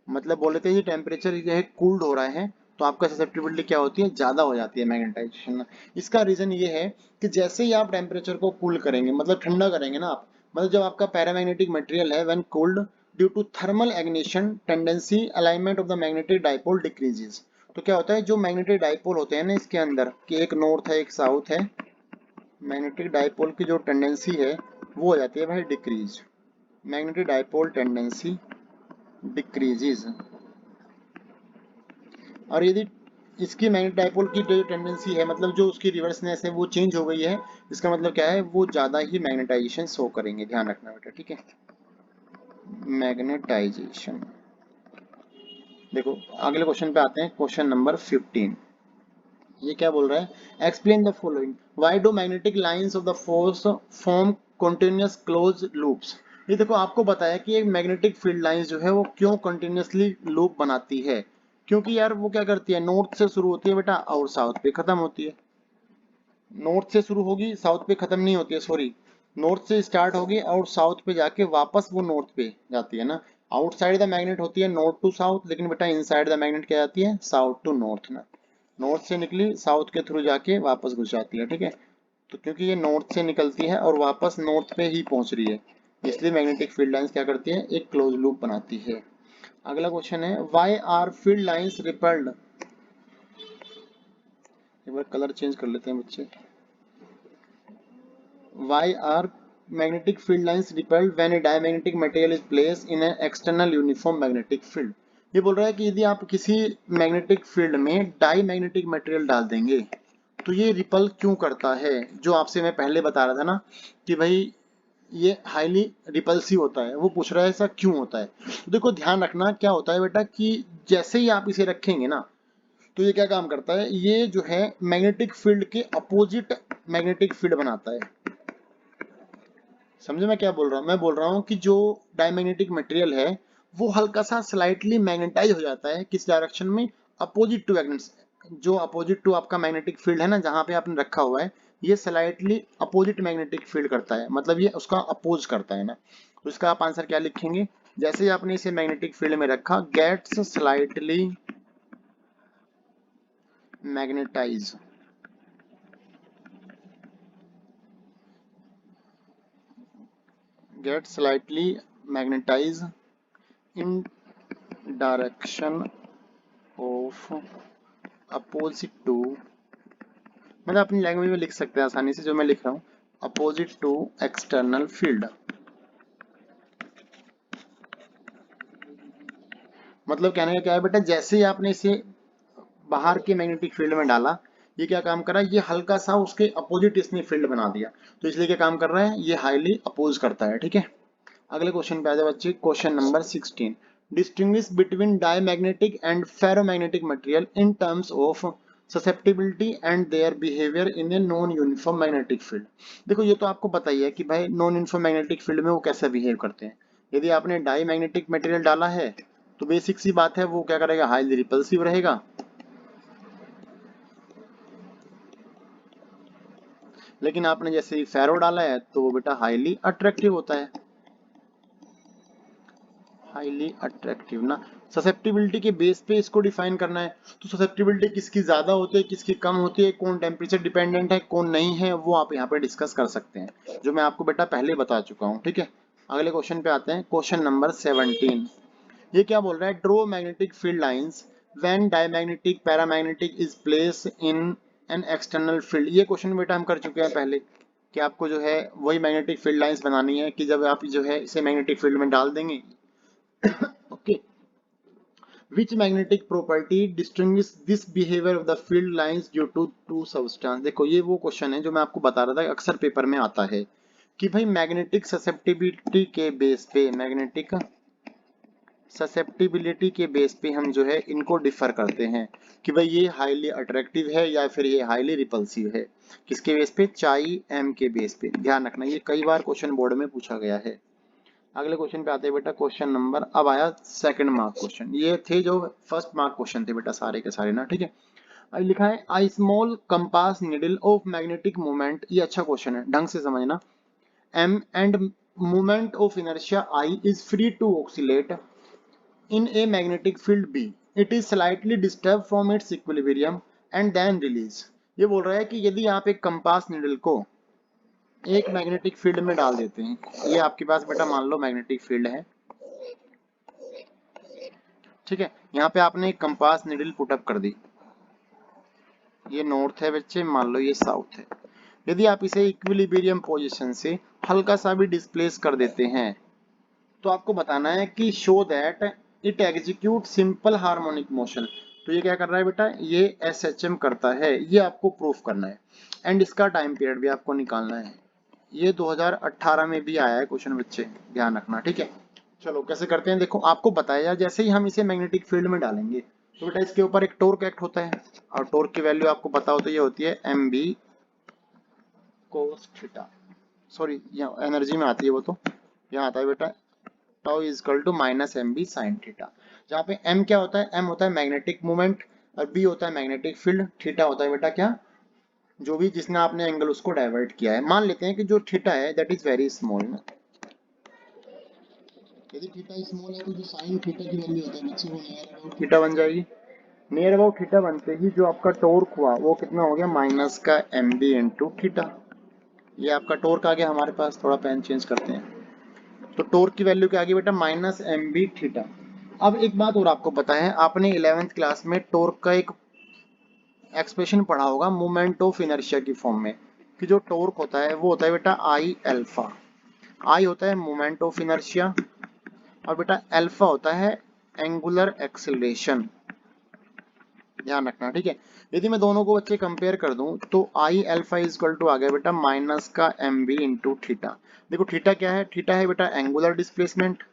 मतलब बोल लेते हैं ये टेम्परेचर जो है कूल्ड हो रहा है तो आपका ससेप्टिबिलिटी क्या होती है, ज़्यादा हो जाती है मैग्नेटाइजेशन। इसका रीज़न ये है कि जैसे ही आप टेम्परेचर को कूल करेंगे, मतलब ठंडा करेंगे ना आप, मतलब जब आपका पैरामैग्नेटिक मटेरियल है when cooled due to thermal ignition tendency alignment of the magnetic dipole decreases. तो क्या होता है, जो मैग्नेटिक डाइपोल होते हैं ना इसके अंदर, कि एक नॉर्थ है एक साउथ है, मैग्नेटिक डाइपोल की जो टेंडेंसी है वो हो जाती है भाई decrease. Magnetic dipole tendency decreases. और यदि इसकी मैग्नेटिक डाइपोल की जो टेंडेंसी है, मतलब जो उसकी रिवर्सनेस है वो चेंज हो गई है, इसका मतलब क्या है, वो ज्यादा ही मैग्नेटाइजेशन शो करेंगे, ध्यान रखना बेटा, ठीक है। मैग्नेटाइजेशन। देखो अगले क्वेश्चन पे आते हैं, क्वेश्चन नंबर 15। ये क्या बोल रहा है, explain the following, why do magnetic lines of the force form continuous close loops. ये देखो आपको बताया कि एक मैग्नेटिक फील्ड लाइंस जो है वो क्यों कंटिन्यूअसली लूप बनाती है, क्योंकि यार वो क्या करती है, नॉर्थ से शुरू होती है बेटा और साउथ पे खत्म होती है। नॉर्थ से शुरू होगी साउथ पे खत्म नहीं होती है, सॉरी, नॉर्थ से स्टार्ट होगी और साउथ पे जाके वापस वो नॉर्थ पे जाती है ना। आउटसाइड द मैग्नेट होती है नॉर्थ टू साउथ, लेकिन बेटा इनसाइड द मैग्नेट क्या जाती है, साउथ टू नॉर्थ ना। नॉर्थ से निकली साउथ के थ्रू जाके वापस घुस जाती है, ठीक है। तो क्योंकि ये नॉर्थ से निकलती है और वापस नॉर्थ पे ही पहुंच रही है, इसलिए मैग्नेटिक फील्ड लाइंस क्या करती है, एक क्लोज लूप बनाती है। अगला क्वेश्चन है, why are field lines repelled. एक बार कलर चेंज कर लेते हैं बच्चे। Why are magnetic field lines repelled when a diamagnetic material is placed in an external uniform magnetic field? ये बोल रहा है कि यदि आप किसी मैग्नेटिक फील्ड में डाई मैग्नेटिक मटेरियल डाल देंगे तो ये रिपल क्यों करता है, जो आपसे मैं पहले बता रहा था ना कि भाई ये हाईली रिपल्सिव होता है, वो पूछ रहा है ऐसा क्यों होता है। तो देखो ध्यान रखना क्या होता है बेटा, कि जैसे ही आप इसे रखेंगे ना तो ये क्या काम करता है, ये जो है मैग्नेटिक फील्ड के अपोजिट मैग्नेटिक फील्ड बनाता है। समझे मैं क्या बोल रहा हूँ, मैं बोल रहा हूँ कि जो डायमैग्नेटिक मटेरियल है वो हल्का सा स्लाइटली मैग्नेटाइज हो जाता है, किस डायरेक्शन में, अपोजिट टू मैग्नेट्स। जो अपोजिट टू आपका मैग्नेटिक फील्ड है ना जहां पे आपने रखा हुआ है, ये स्लाइटली अपोजिट मैग्नेटिक फील्ड करता है, मतलब ये उसका अपोज करता है ना। तो इसका आप आंसर क्या लिखेंगे, जैसे ही आपने इसे मैग्नेटिक फील्ड में रखा, gets slightly magnetize, get slightly magnetize in direction of opposite to, मतलब अपनी लैंग्वेज में लिख सकते हैं आसानी से जो मैं लिख रहा हूँ, अपोजिट टू एक्सटर्नल फील्ड। मतलब कहने का क्या है बेटा, जैसे ही आपने इसे बाहर के मैग्नेटिक फील्ड में डाला, ये क्या काम कर रहा है, ये हल्का सा उसके अपोजिट इसने फील्ड बना दिया, तो इसलिए क्या काम कर रहा है, ये हाईली अपोज करता है, ठीक है। अगले क्वेश्चन पे आ जाए बच्चे, question number 16। Distinguish between diamagnetic and ferromagnetic material in terms of susceptibility and their behaviour in a non uniform magnetic field. देखो ये तो आपको पता ही है कि भाई नॉन यूनिफॉर्म मैग्नेटिक फील्ड में वो कैसे बिहेव करते हैं। यदि आपने डाई मैग्नेटिक मटेरियल डाला है तो बेसिक सी बात है, वो क्या करेगा, हाईली रिपल्सिव रहेगा। लेकिन आपने जैसे ही फेरो डाला है तो वो बेटा हाईली अट्रैक्टिव होता है, हाईली अट्रैक्टिव ना। ससेप्टिबिलिटी के बेस पे इसको डिफाइन करना है, तो ससेप्टिबिलिटी किसकी ज्यादा होती है किसकी कम होती है, कौन टेम्परेचर डिपेंडेंट है कौन नहीं है, वो आप यहाँ पे डिस्कस कर सकते हैं, जो मैं आपको बेटा पहले बता चुका हूँ, ठीक है। अगले क्वेश्चन पे आते हैं, क्वेश्चन नंबर 17। ये क्या बोल रहा है, draw magnetic field lines when diamagnetic paramagnetic is place in an external field. ये क्वेश्चन बेटा हम कर चुके हैं पहले, कि आपको जो है वही मैग्नेटिक फील्ड लाइंस बनानी है कि जब आप जो है इसे मैग्नेटिक फील्ड में डाल देंगे। Okay, which magnetic property distinguish this behavior of the field lines due to two substance। देखो ये वो क्वेश्चन है जो मैं आपको बता रहा था, अक्सर पेपर में आता है कि भाई मैग्नेटिक ससेप्टिबिलिटी के बेस पे, मैग्नेटिक ससेप्टिबिलिटी के बेस पे हम जो है इनको डिफर करते हैं कि भाई ये हाईली अट्रैक्टिव है या फिर ये हाईली रिपल्सिव है, किसके बेस पे, चाई एम के बेस पे। ध्यान रखना ये कई बार क्वेश्चन बोर्ड में पूछा गया है। अगले क्वेश्चन पे आते हैं बेटा, क्वेश्चन नंबर, अब आया सेकंड मार्क क्वेश्चन, ये थे जो फर्स्ट मार्क क्वेश्चन थे बेटा सारे के सारे ना, ठीक है। अब लिखा है I small compass needle of magnetic moment, ये अच्छा क्वेश्चन है ढंग से समझना, M and moment of inertia I is free to oscillate in a magnetic field B, it is slightly disturbed from its equilibrium and then release। ये बोल रहा है कि यदि आप एक कंपास निडल को एक मैग्नेटिक फील्ड में डाल देते हैं, ये आपके पास बेटा मान लो मैग्नेटिक फील्ड है, ठीक है। यहाँ पे आपने एक कंपास निडल पुटअप कर दी, ये नॉर्थ है बच्चे, मान लो ये साउथ है। यदि आप इसे इक्विलिब्रियम पोजीशन से हल्का सा भी डिस्प्लेस कर देते हैं तो आपको बताना है कि show that it execute simple harmonic motion. तो ये क्या कर रहा है बेटा, ये एसएचएम करता है, ये आपको प्रूफ करना है। एंड इसका टाइम पीरियड भी आपको निकालना है। ये 2018 में भी आया है क्वेश्चन बच्चे, ध्यान रखना, ठीक है। चलो कैसे करते हैं, देखो आपको बताया जैसे ही हम इसे मैग्नेटिक फील्ड में डालेंगे तो बेटा इसके ऊपर एक टॉर्क एक्ट होता है, और टॉर्क की वैल्यू आपको पता हो तो ये होती है M B cos theta, sorry यहाँ एनर्जी में आती है वो, तो यहाँ आता है बेटा tau is equal to minus M B sine theta, जहाँ पे एम क्या होता है, एम होता है मैग्नेटिक मोमेंट और बी होता है मैग्नेटिक फील्ड, थीटा होता है बेटा क्या, जो भी जिसने आपने एंगल उसको डाइवर्ट किया है। मान लेते हैं कि जो थीटा है दैट इज वेरी स्मॉल ना, यदि थीटा स्मॉल है तो जो साइन थीटा की वैल्यू होता है बच्चे वो नियर अबाउट थीटा बन जाएगी। नियर अबाउट थीटा बनते ही जो आपका टॉर्क हुआ वो कितना हो गया, माइनस का एम बी इंटू थीटा। ये आपका टॉर्क आ गया हमारे पास, थोड़ा पेन चेंज करते हैं। तो टॉर्क की वैल्यू क्या आ गई बेटा, माइनस एम बी थीटा। अब एक बात और आपको पता है, आपने 11th क्लास में टॉर्क का एक एक्सप्रेशन पढ़ा होगा मोमेंट ऑफ इनर्शिया की फॉर्म में, कि जो टॉर्क होता है वो होता है बेटा आई अल्फा। आई होता है मोमेंट ऑफ इनर्शिया और बेटा अल्फा होता है एंगुलर एक्सेलरेशन, ध्यान रखना, ठीक है। यदि मैं दोनों को बच्चे कंपेयर कर दूं तो I alpha is equal to आ गया बेटा माइनस का एम बी इंटू थीटा। देखो थीटा क्या है, थीटा है बेटा एंगुलर डिस्प्लेसमेंट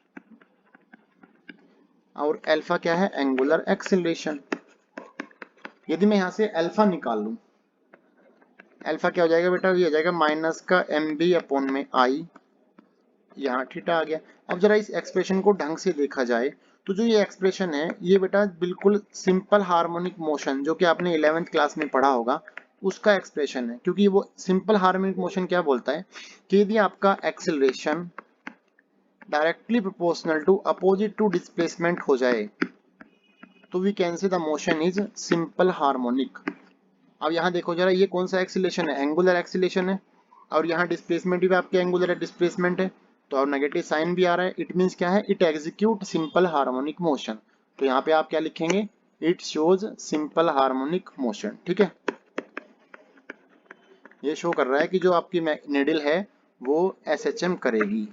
और अल्फा क्या है, एंगुलर एक्सेलरेशन। यदि मैं यहाँ से अल्फा निकाल लूं, अल्फा क्या हो जाएगा बेटा, ये हो जाएगा माइनस का एम बी अपॉन में आई, यहाँ थीटा आ गया। अब जरा इस एक्सप्रेशन को ढंग से देखा जाए तो जो ये एक्सप्रेशन है ये बेटा बिल्कुल सिंपल हार्मोनिक मोशन जो कि आपने 11th क्लास में पढ़ा होगा उसका एक्सप्रेशन है, क्योंकि वो सिंपल हार्मोनिक मोशन क्या बोलता है कि यदि आपका acceleration directly proportional to opposite to displacement हो जाए तो we can say the motion is simple harmonic. अब यहाँ देखो जरा, ये कौन सा एक्सीलेशन है, एंगुलर एक्सीलेशन है, और यहाँ डिस्प्लेसमेंट भी आपके एंगुलर डिस्प्लेसमेंट है, तो अब नेगेटिव साइन भी आ रहा है, इट मींस क्या है, it execute simple harmonic motion. तो यहाँ पे आप क्या लिखेंगे, it shows simple harmonic motion, ठीक है। ये शो कर रहा है कि जो आपकी निडल है वो एसएचएम करेगी।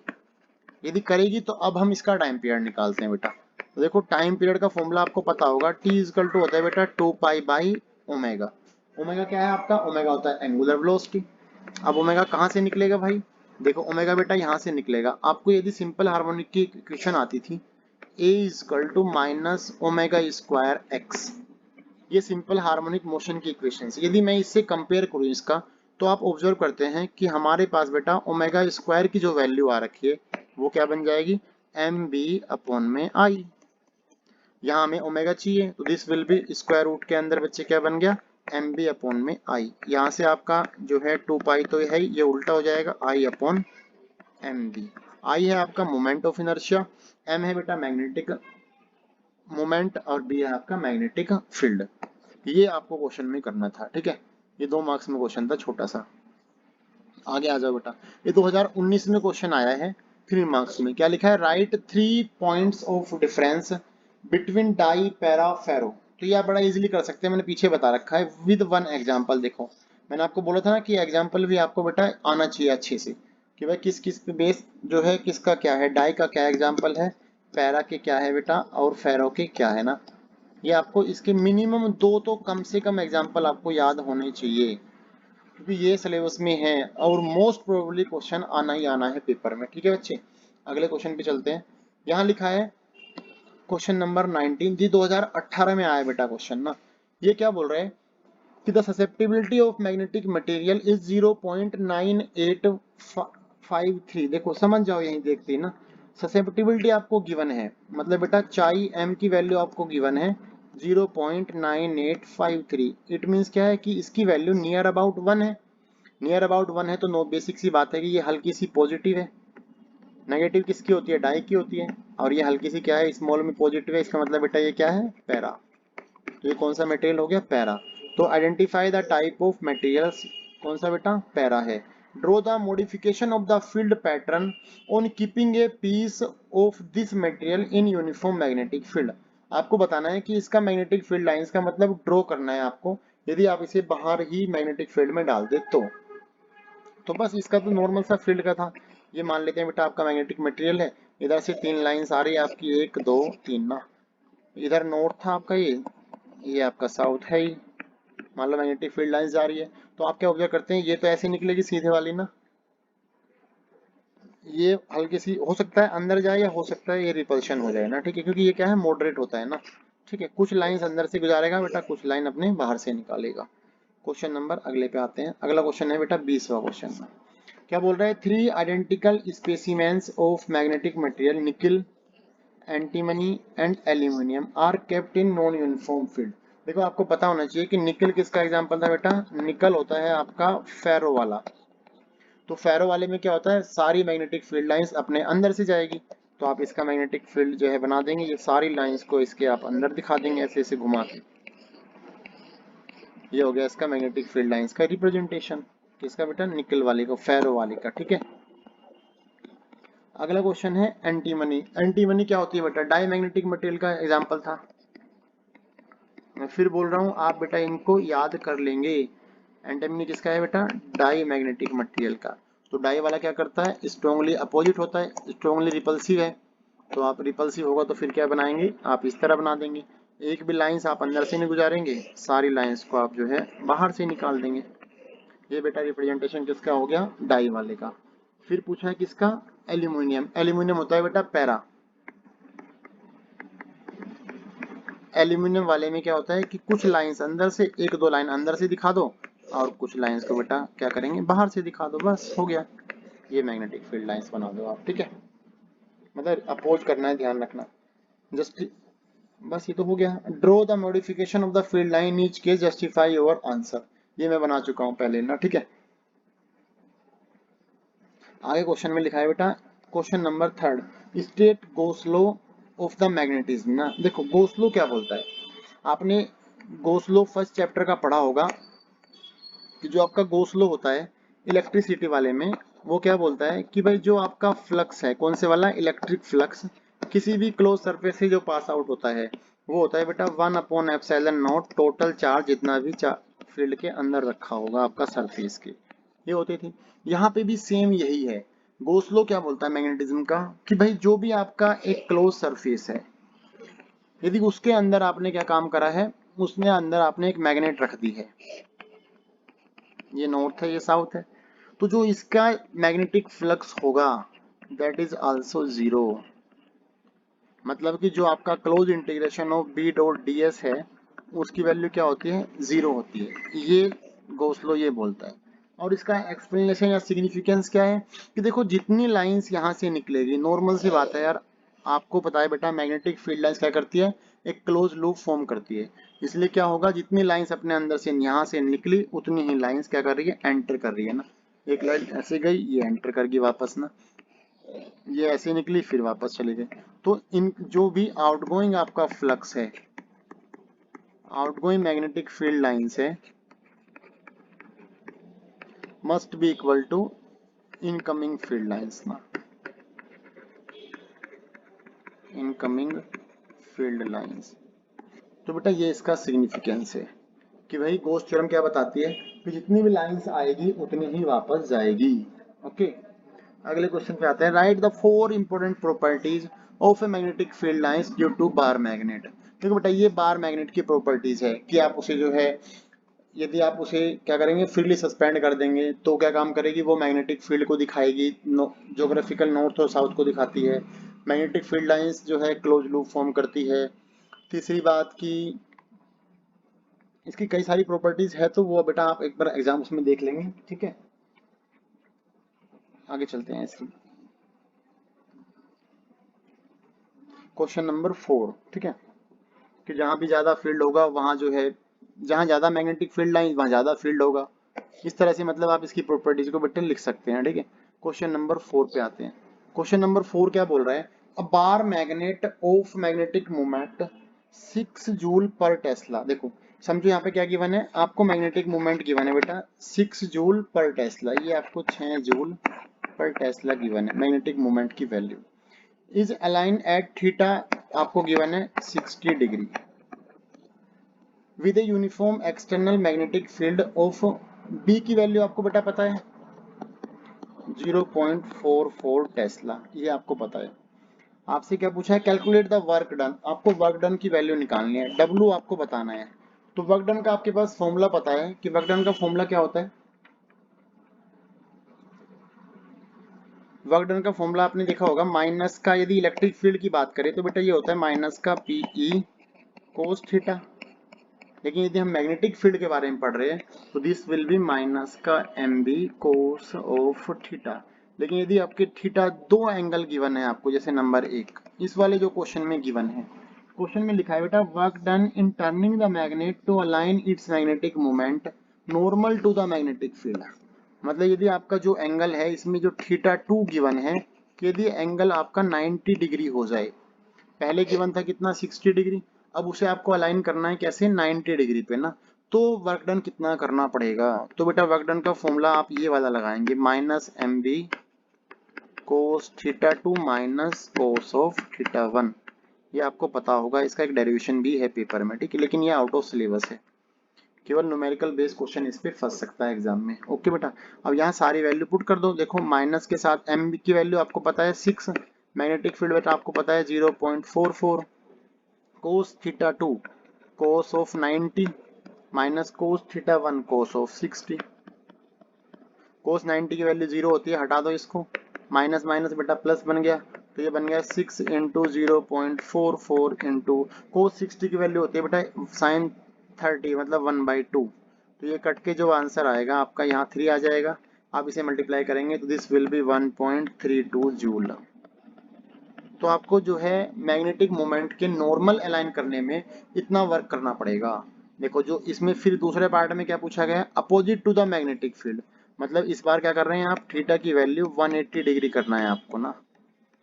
यदि करेगी तो अब हम इसका टाइम पीरियड निकालते हैं बेटा। तो देखो टाइम पीरियड का फॉर्मूला आपको पता होगा, टी इजकल टू होता है बेटा 2 पाई बाई ओमेगा। ओमेगा क्या है आपका, ओमेगा होता है एंगुलर वेलोसिटी। अब ओमेगा कहाँ से निकलेगा भाई, देखो ओमेगा बेटा यहाँ से निकलेगा। आपको यदि सिंपल हार्मोनिक की इक्वेशन आती थी a equal to minus omega square x, ये सिंपल हार्मोनिक मोशन की इक्वेशन। यदि मैं इससे कंपेयर करूँ इसका तो आप ऑब्जर्व करते हैं कि हमारे पास बेटा ओमेगा स्क्वायर की जो वैल्यू आ रखी है वो क्या बन जाएगी, एम बी अपॉन में आई। यहाँ हमें ओमेगा चाहिए तो this will be square root के अंदर बच्चे क्या बन गया, एम बी अपॉन में आई। यहाँ से आपका जो है 2 पाई तो है ये उल्टा हो जाएगा, आई अपॉन एम बी। आई है आपका मोमेंट ऑफ इनर्शिया, एम है बेटा मैग्नेटिक मोमेंट और बी है आपका मैग्नेटिक फील्ड। ये आपको क्वेश्चन में करना था, ठीक है। ये 2 मार्क्स में क्वेश्चन था छोटा सा। आगे आ जाओ बेटा, ये 2019 में क्वेश्चन आया है 3 मार्क्स में। क्या लिखा है, write 3 points of difference between dia para ferro. तो ये आप बड़ा इजीली कर सकते हैं, मैंने पीछे बता रखा है विद वन एग्जांपल। देखो मैंने आपको बोला था ना कि एग्जांपल भी आपको बेटा आना चाहिए अच्छे से, कि भाई किस किस पे बेस जो है किसका क्या है, डाई का क्या एग्जाम्पल है, पैरा के क्या है बेटा, और फेरो के क्या है ना। ये आपको इसके मिनिमम 2 तो कम से कम एग्जाम्पल आपको याद होने चाहिए, क्योंकि ये सिलेबस में है और मोस्ट प्रोबेबली क्वेश्चन आना ही आना है पेपर में, ठीक है बच्चे। अगले क्वेश्चन पे चलते हैं। यहाँ लिखा है क्वेश्चन नंबर 19 जी, 2018 में आया बेटा क्वेश्चन ना। ये क्या बोल रहे हैं कि the susceptibility of magnetic material is 0.9853। देखो समझ जाओ, यही देखते हैं ना, ससेप्टिबिलिटी आपको गिवन है, मतलब बेटा चाई एम की वैल्यू आपको गिवन है 0.9853। इट मीन्स क्या है कि इसकी वैल्यू नियर अबाउट 1 है। नियर अबाउट 1 है तो नो बेसिक सी बात है कि ये हल्की सी पॉजिटिव है, नेगेटिव किसकी होती है, डाई की होती है, और ये हल्की सी क्या है, स्मॉल में पॉजिटिव है, इसका मतलब बेटा ये क्या है, पैरा। तो ये कौन सा मटेरियल हो गया, पैरा। तो identify the type of materials, कौन सा बेटा, पैरा है। Draw the modification of the field pattern on keeping a piece of this material in uniform magnetic field. आपको बताना है कि इसका मैग्नेटिक फील्ड लाइंस का मतलब ड्रॉ करना है आपको, यदि आप इसे बाहर ही मैग्नेटिक फील्ड में डाल दे तो बस इसका तो नॉर्मल सा फील्ड का था। ये मान लेते हैं बेटा आपका मैग्नेटिक मटेरियल है, इधर से 3 लाइंस आ रही है आपकी, 1 2 3 ना, इधर नॉर्थ था आपका, ये आपका साउथ है, ही मान लो मैग्नेटिक फील्ड लाइंस जा रही है। तो आप क्या ऑब्जर्व करते हैं, ये तो ऐसे निकलेगी सीधे वाली ना, ये हल्की सी हो सकता है अंदर जाए या हो सकता है ये रिपल्शन हो जाए ना, ठीक है, क्योंकि ये क्या है, मॉडरेट होता है ना, ठीक है। कुछ लाइंस अंदर से गुजारेगा बेटा, कुछ लाइन अपने बाहर से निकालेगा। क्वेश्चन नंबर अगले पे आते हैं। अगला क्वेश्चन है बेटा 20वां क्वेश्चन। क्या बोल रहा है, 3 identical specimens of magnetic material nickel, antimony and aluminium are kept in non uniform field. देखो आपको पता होना चाहिए कि निकल किसका एग्जांपल था बेटा, निकल होता है आपका फेरो वाला। तो फेरो वाले में क्या होता है, सारी मैग्नेटिक फील्ड लाइंस अपने अंदर से जाएगी, तो आप इसका मैग्नेटिक फील्ड जो है बना देंगे, ये सारी लाइंस को इसके आप अंदर दिखा देंगे ऐसे ऐसे घुमा के। ये हो गया इसका मैग्नेटिक फील्ड लाइंस का रिप्रेजेंटेशन, किसका बेटा, निकल वाले को, फेरो वाले का, ठीक है। अगला क्वेश्चन है एंटीमनी। एंटीमनी क्या होती है बेटा, डाई मैग्नेटिक मटेरियल का एग्जांपल था। मैं फिर बोल रहा हूँ, आप बेटा इनको याद कर लेंगे। एंटीमनी किसका है बेटा, डाई मैग्नेटिक मटेरियल का। तो डाई वाला क्या करता है, स्ट्रॉन्गली अपोजिट होता है, स्ट्रॉन्गली रिपल्सिव है। तो आप रिपल्सिव होगा तो फिर क्या बनाएंगे, आप इस तरह बना देंगे, एक भी लाइंस आप अंदर से नहीं गुजारेंगे, सारी लाइंस को आप जो है बाहर से निकाल देंगे। ये बेटा रिप्रेजेंटेशन किसका हो गया, डाई वाले का। फिर पूछा है किसका, एल्यूमिनियम। एल्यूमिनियम होता है बेटा पैरा। एल्यूमिनियम वाले में क्या होता है कि कुछ लाइंस अंदर से, 1 2 लाइन अंदर से दिखा दो, और कुछ लाइंस को बेटा क्या करेंगे, बाहर से दिखा दो, बस हो गया। ये मैग्नेटिक फील्ड लाइंस बना दो आप, ठीक है। मतलब अपोज करना है, ध्यान रखना, जस्ट बस ये तो हो गया। Draw the modification of the field line each case justify your answer. ये मैं बना चुका हूं पहले ना, ठीक है। आगे क्वेश्चन में लिखा है बेटा, question number 3, state goes law of the magnetism ना। देखो गोस लॉ क्या बोलता है, आपने गोस लॉ फर्स्ट चैप्टर का पढ़ा होगा कि जो आपका गोस लॉ होता है इलेक्ट्रिसिटी वाले में, वो क्या बोलता है कि भाई जो आपका फ्लक्स है, कौन से वाला, इलेक्ट्रिक फ्लक्स, किसी भी क्लोज सरफेस से जो पास आउट होता है वो होता है बेटा 1/ε0 टोटल चार्ज जितना भी फील्ड के अंदर रखा होगा आपका सरफेस के, ये होती थी। यहाँ पे भी सेम यही है। गोस लॉ क्या बोलता है मैग्नेटिज्म का, कि भाई जो भी आपका एक क्लोज सरफेस है, यदि उसके अंदर आपने क्या काम करा है, उसने अंदर आपने एक मैग्नेट रख दी है, ये नॉर्थ है ये साउथ है, तो जो इसका मैग्नेटिक फ्लक्स होगा दैट इज आल्सो जीरो। मतलब कि जो आपका close integration of B dot D S है उसकी वैल्यू क्या होती है, जीरो होती है, ये गॉस लॉ ये बोलता है। और इसका एक्सप्लेनेशन या सिग्निफिकेंस क्या है कि देखो जितनी लाइंस यहाँ से निकलेगी, नॉर्मल सी बात है यार, आपको पता है बेटा मैग्नेटिक फील्ड लाइंस क्या करती है, एक क्लोज लूप फॉर्म करती है। इसलिए क्या होगा, जितनी लाइंस अपने अंदर से यहाँ से निकली उतनी ही लाइंस क्या कर रही है, एंटर कर रही है ना। एक लाइन ऐसे गई, ये एंटर कर गई वापस ना, ये ऐसे निकली फिर वापस चली गई। तो इन जो भी आउटगोइंग आपका फ्लक्स है, आउटगोइंग मैग्नेटिक फील्ड लाइंस है, must be equal to incoming field lines ना, इनकमिंग फील्ड लाइंस। तो बेटा ये इसका सिग्निफिकेंस है कि भाई गॉस थ्योरम क्या बताती है कि जितनी भी लाइंस आएगी उतनी ही वापस जाएगी। ओके, अगले क्वेश्चन पे आते हैं, write the 4 important properties of a magnetic field lines due to bar magnet. देखो बेटा ये बार मैग्नेट की प्रॉपर्टीज है कि आप उसे जो है, यदि आप उसे क्या करेंगे, फ्रीली सस्पेंड कर देंगे तो क्या काम करेगी, वो मैग्नेटिक फील्ड को दिखाएगी, ज्योग्राफिकल नॉर्थ और साउथ को दिखाती है। मैग्नेटिक फील्ड लाइंस जो है क्लोज लूप फॉर्म करती है। तीसरी बात की इसकी कई सारी प्रॉपर्टीज है, तो वो बेटा आप एक बार एग्जाम उसमें देख लेंगे, ठीक है। आगे चलते हैं इसकी, क्वेश्चन नंबर 4, ठीक है, कि जहां भी ज्यादा फील्ड होगा वहां जो है, जहां ज्यादा मैग्नेटिक फील्ड लाइन वहां ज्यादा फील्ड होगा। इस तरह से मतलब आप इसकी प्रॉपर्टीज को बेटे लिख सकते हैं, ठीक है। क्वेश्चन नंबर 4 पे आते हैं। क्वेश्चन नंबर 4 क्या बोल रहा है, a bar magnet of magnetic moment 6 joule per tesla. देखो समझो यहाँ पे क्या गिवन है, आपको मैग्नेटिक मोमेंट गिवन है बेटा 6 जूल पर टेस्ला, ये आपको 6 जूल पर टेस्ला गिवन है मैग्नेटिक मोमेंट की value. Is align at theta आपको गिवन है 60 degree with a uniform external magnetic field of, B की वैल्यू आपको बेटा पता है 0.44 टेस्ला, ये आपको पता है। आपसे क्या पूछा है, कैलकुलेट द वर्क डन, आपको वर्क डन की वैल्यू निकालनी है, डब्ल्यू आपको बताना है। तो वर्क डन का आपके पास फॉर्मूला पता है कि वर्क डन का फॉर्मूला क्या होता है, वर्क डन का फॉर्मूला आपने देखा होगा माइनस का, यदि इलेक्ट्रिक फील्ड की बात करें तो बेटा ये होता है माइनस का पीई कोस थीटा, लेकिन यदि हम मैग्नेटिक फील्ड के बारे में पढ़ रहे हैं तो दिस विल बी माइनस का M B cos of theta. लेकिन यदि आपके थीटा दो एंगल गिवन है आपको, जैसे नंबर 1 इस वाले जो क्वेश्चन में गिवन है, क्वेश्चन में लिखा है बेटा work done in turning the magnet to align its magnetic moment normal to the magnetic field. मतलब यदि आपका जो एंगल है इसमें जो थीटा 2 गिवन है कि यदि एंगल आपका 90 डिग्री हो जाए, पहले गिवन था कितना 60 डिग्री, अब उसे आपको अलाइन करना है कैसे 90 डिग्री पे ना, तो वर्क डन कितना करना पड़ेगा, तो बेटा वर्क डन का फॉर्मूला आप ये वाला लगाएंगे minus M B cos theta 2 minus cos of theta 1, ये आपको पता होगा, इसका एक डेरिवेशन भी है पेपर में, ठीक है, लेकिन ये आउट ऑफ सिलेबस है, केवल न्यूमेरिकल बेस्ड क्वेश्चन इस पे फंस सकता है एग्जाम में। ओके बेटा, अब यहाँ सारी वैल्यू पुट कर दो, देखो माइनस के साथ एम की वैल्यू आपको पता है 6, मैग्नेटिक फील्ड बेटा आपको पता है 0.44, कोस theta 2 cos of 90 minus cos theta 1 cos of 60, कोस 90 की वैल्यू 0 होती है, हटा दो इसको, माइनस माइनस बेटा प्लस बन गया, तो ये बन गया 6 इंटू 0.44 इंटू कोस 60 की वैल्यू होती है बेटा साइन 30 मतलब 1/2, तो ये कट के जो आंसर आएगा आपका यहाँ 3 आ जाएगा, आप इसे मल्टीप्लाई करेंगे तो दिस विल बी 1.32 जूल। तो आपको जो है मैग्नेटिक मोमेंट के नॉर्मल अलाइन करने में इतना वर्क करना पड़ेगा। देखो जो इसमें फिर दूसरे पार्ट में क्या पूछा गया है, opposite to the magnetic field, मतलब इस बार क्या कर रहे हैं आप, थीटा की वैल्यू 180 डिग्री करना है आपको ना,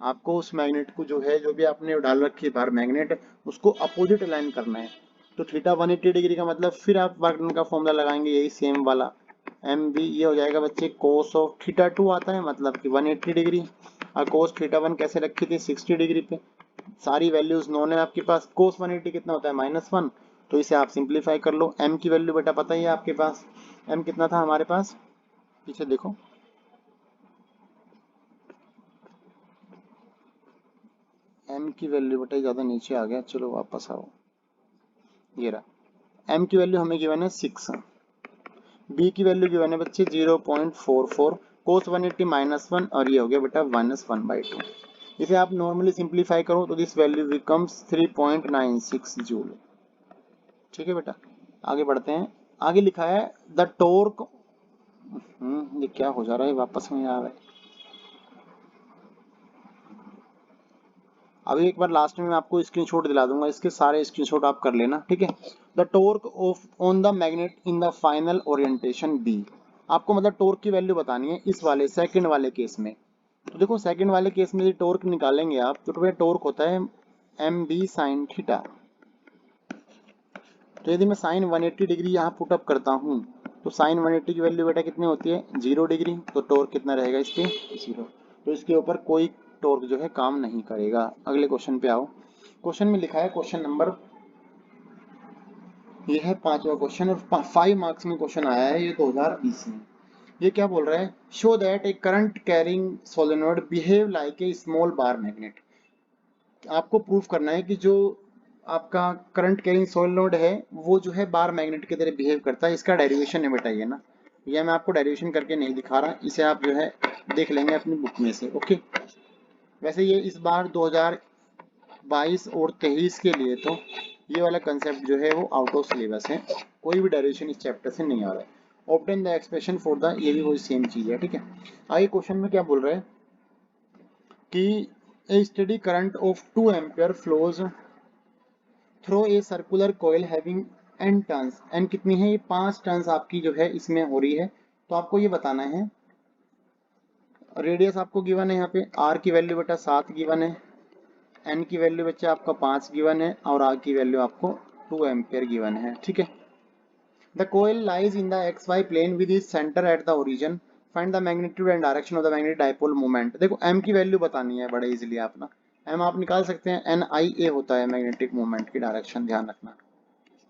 आपको उस मैग्नेट को जो है, जो भी आपने डाल रखी है बाहर मैग्नेट, उसको अपोजिट अलाइन करना है। तो थीटा 180 डिग्री का मतलब फिर आप वर्क डन का फॉर्मूला लगाएंगे यही सेम वाला, एम बी ये हो जाएगा बच्चे कोस ऑफ थीटा 2 आता है मतलब कि 180 डिग्री, और कोस थीटा 1 कैसे रखी थी 60 डिग्री पे, सारी वैल्यूज नोन है आपके पास, कोस 180 कितना होता है -1, तो इसे आप सिंप्लीफाई कर लो, एम की वैल्यू बेटा पता ही है आपके पास, एम कितना था हमारे पास, पीछे देखो एम की वैल्यू बेटा ज्यादा नीचे आ गया, चलो वापस आओ, ये रहा एम की वैल्यू हमें गिवन है 6, बी की वैल्यू गिवन है बच्चे 0.44, कोस 180 -1 और ये हो गया बेटा -1/2, इसे आप नॉर्मली सिंप्लीफाई करो तो दिस वैल्यू बिकम्स 3.96 जूल। ठीक है बेटा, आगे बढ़ते हैं, आगे लिखा है द टॉर्क, ये क्या हो जा रहा है वापस में आ रहा है, अभी एक बार लास्ट में मैं आपको स्क्रीनशॉट दिला दूंगा, इसके सारे स्क्रीनशॉट आप कर लेना, ठीक है। The torque of on the magnet in the final orientation B, आपको मतलब टॉर्क की वैल्यू बतानी है इस वाले सेकंड वाले केस में, तो देखो सेकंड वाले केस में यदि टॉर्क निकालेंगे आप तो टॉर्क होता है एम बी साइन थीटा, तो यदि मैं साइन 180 डिग्री यहाँ पुट अप करता हूँ तो साइन 180 की वैल्यू बेटा कितनी होती है 0 डिग्री, तो टॉर्क कितना रहेगा इस पे 0, तो इसके ऊपर कोई टॉर्क जो है काम नहीं करेगा। अगले क्वेश्चन पे आओ, क्वेश्चन में लिखा है क्वेश्चन नंबर, ये है 5वां क्वेश्चन और 5 मार्क्स में क्वेश्चन आया है ये 2020 में, ये क्या बोल रहा है, show that A current carrying solenoid behave like a small bar magnet, आपको प्रूफ करना है कि जो आपका करंट कैरिंग सोलेनोइड है वो जो है बार मैग्नेट की तरह बिहेव करता है, इसका डेरिवेशन है बेटा ये ना, ये मैं आपको डेरिवेशन करके नहीं दिखा रहा, इसे आप जो है देख लेंगे अपनी बुक में से। ओके, वैसे ये इस बार 2022 और 23 के लिए तो ये वाला कंसेप्ट जो है वो आउट ऑफ सिलेबस है, कोई भी डेरिवेशन इस चैप्टर से नहीं आ रहा है, obtain the expression for the, ये भी वही सेम चीज है, ठीक है। आगे क्वेश्चन में क्या बोल रहे हैं कि a steady current of 2 ampere flows through a circular coil having n turns, n कितनी है, ये 5 टर्न्स आपकी जो है इसमें हो रही है, तो आपको ये बताना है रेडियस आपको गिवन है यहाँ पे, आर की वैल्यू बेटा 7 गिवन है, एन की वैल्यू बच्चा आपका 5 गिवन है और आर की वैल्यू आपको 2 एम्पेयर गिवन है, ठीक है। The coil lies in the X Y plane with is centre at the origin, find the magnitude and direction of the magnetic dipole moment. देखो एम की वैल्यू बतानी है बड़े इजीली आप ना, एम आप निकाल सकते हैं, एन आई ए होता है मैग्नेटिक मोमेंट की डायरेक्शन, ध्यान रखना।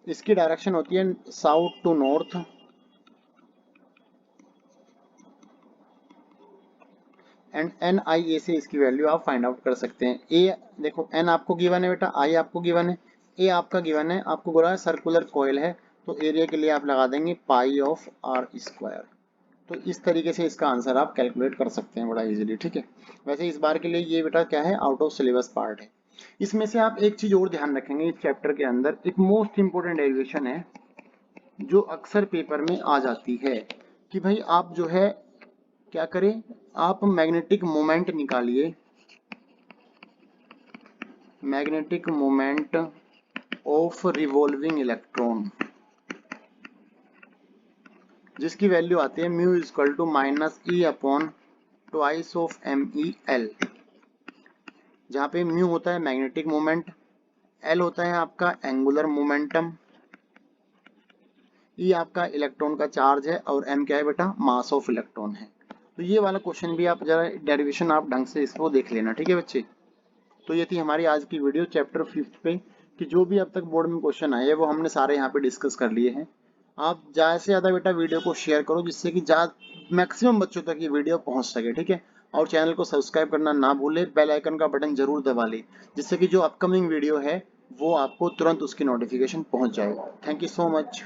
इसकी डायरेक्शन होती है south to north, and N I A से इसकी वैल्यू आप फाइंड आउट कर सकते हैं। ए देखो एन आपको गिवन है बेटा, आई आपको गिवन है, ए आपका गिवन है, आपको बोला है सर्कुलर कॉइल है, तो एरिया के लिए आप लगा देंगे पाई ऑफ आर स्क्वायर। तो इस तरीके से इसका आंसर आप कैलकुलेट कर सकते हैं बड़ा इजीली, ठीक है। वैसे इस बार के लिए ये बेटा क्या है, आउट ऑफ सिलेबस पार्ट है। इसमें से आप एक चीज और ध्यान रखेंगे, इस चैप्टर के अंदर एक मोस्ट इंपोर्टेंट डेरिवेशन है जो अक्सर पेपर में आ जाती है कि भाई आप जो है क्या करें, आप मैग्नेटिक मोमेंट निकालिए, magnetic moment of revolving electron, जिसकी वैल्यू आती है mu equal to minus E upon twice of M E L, जहाँ पे म्यू होता है मैग्नेटिक मोमेंट, एल होता है आपका एंगुलर मोमेंटम, ई आपका इलेक्ट्रॉन का चार्ज है और एम क्या है बेटा, मास ऑफ इलेक्ट्रॉन है। तो ये वाला क्वेश्चन भी आप जरा डेरिवेशन आप ढंग से इसको देख लेना, ठीक है बच्चे। तो ये थी हमारी आज की वीडियो चैप्टर 5 पे, कि जो भी अब तक बोर्ड में क्वेश्चन आए हैं वो हमने सारे यहाँ पे डिस्कस कर लिए हैं। आप ज़्यादा से ज़्यादा बेटा वीडियो को शेयर करो, जिससे कि मैक्सिमम बच्चों तक ये वीडियो पहुँच सके, ठीक है। और चैनल को सब्सक्राइब करना ना भूले, बेल आइकन का बटन जरूर दबा ले, जिससे कि जो अपकमिंग वीडियो है वो आपको तुरंत उसकी नोटिफिकेशन पहुँच जाए। Thank you so much.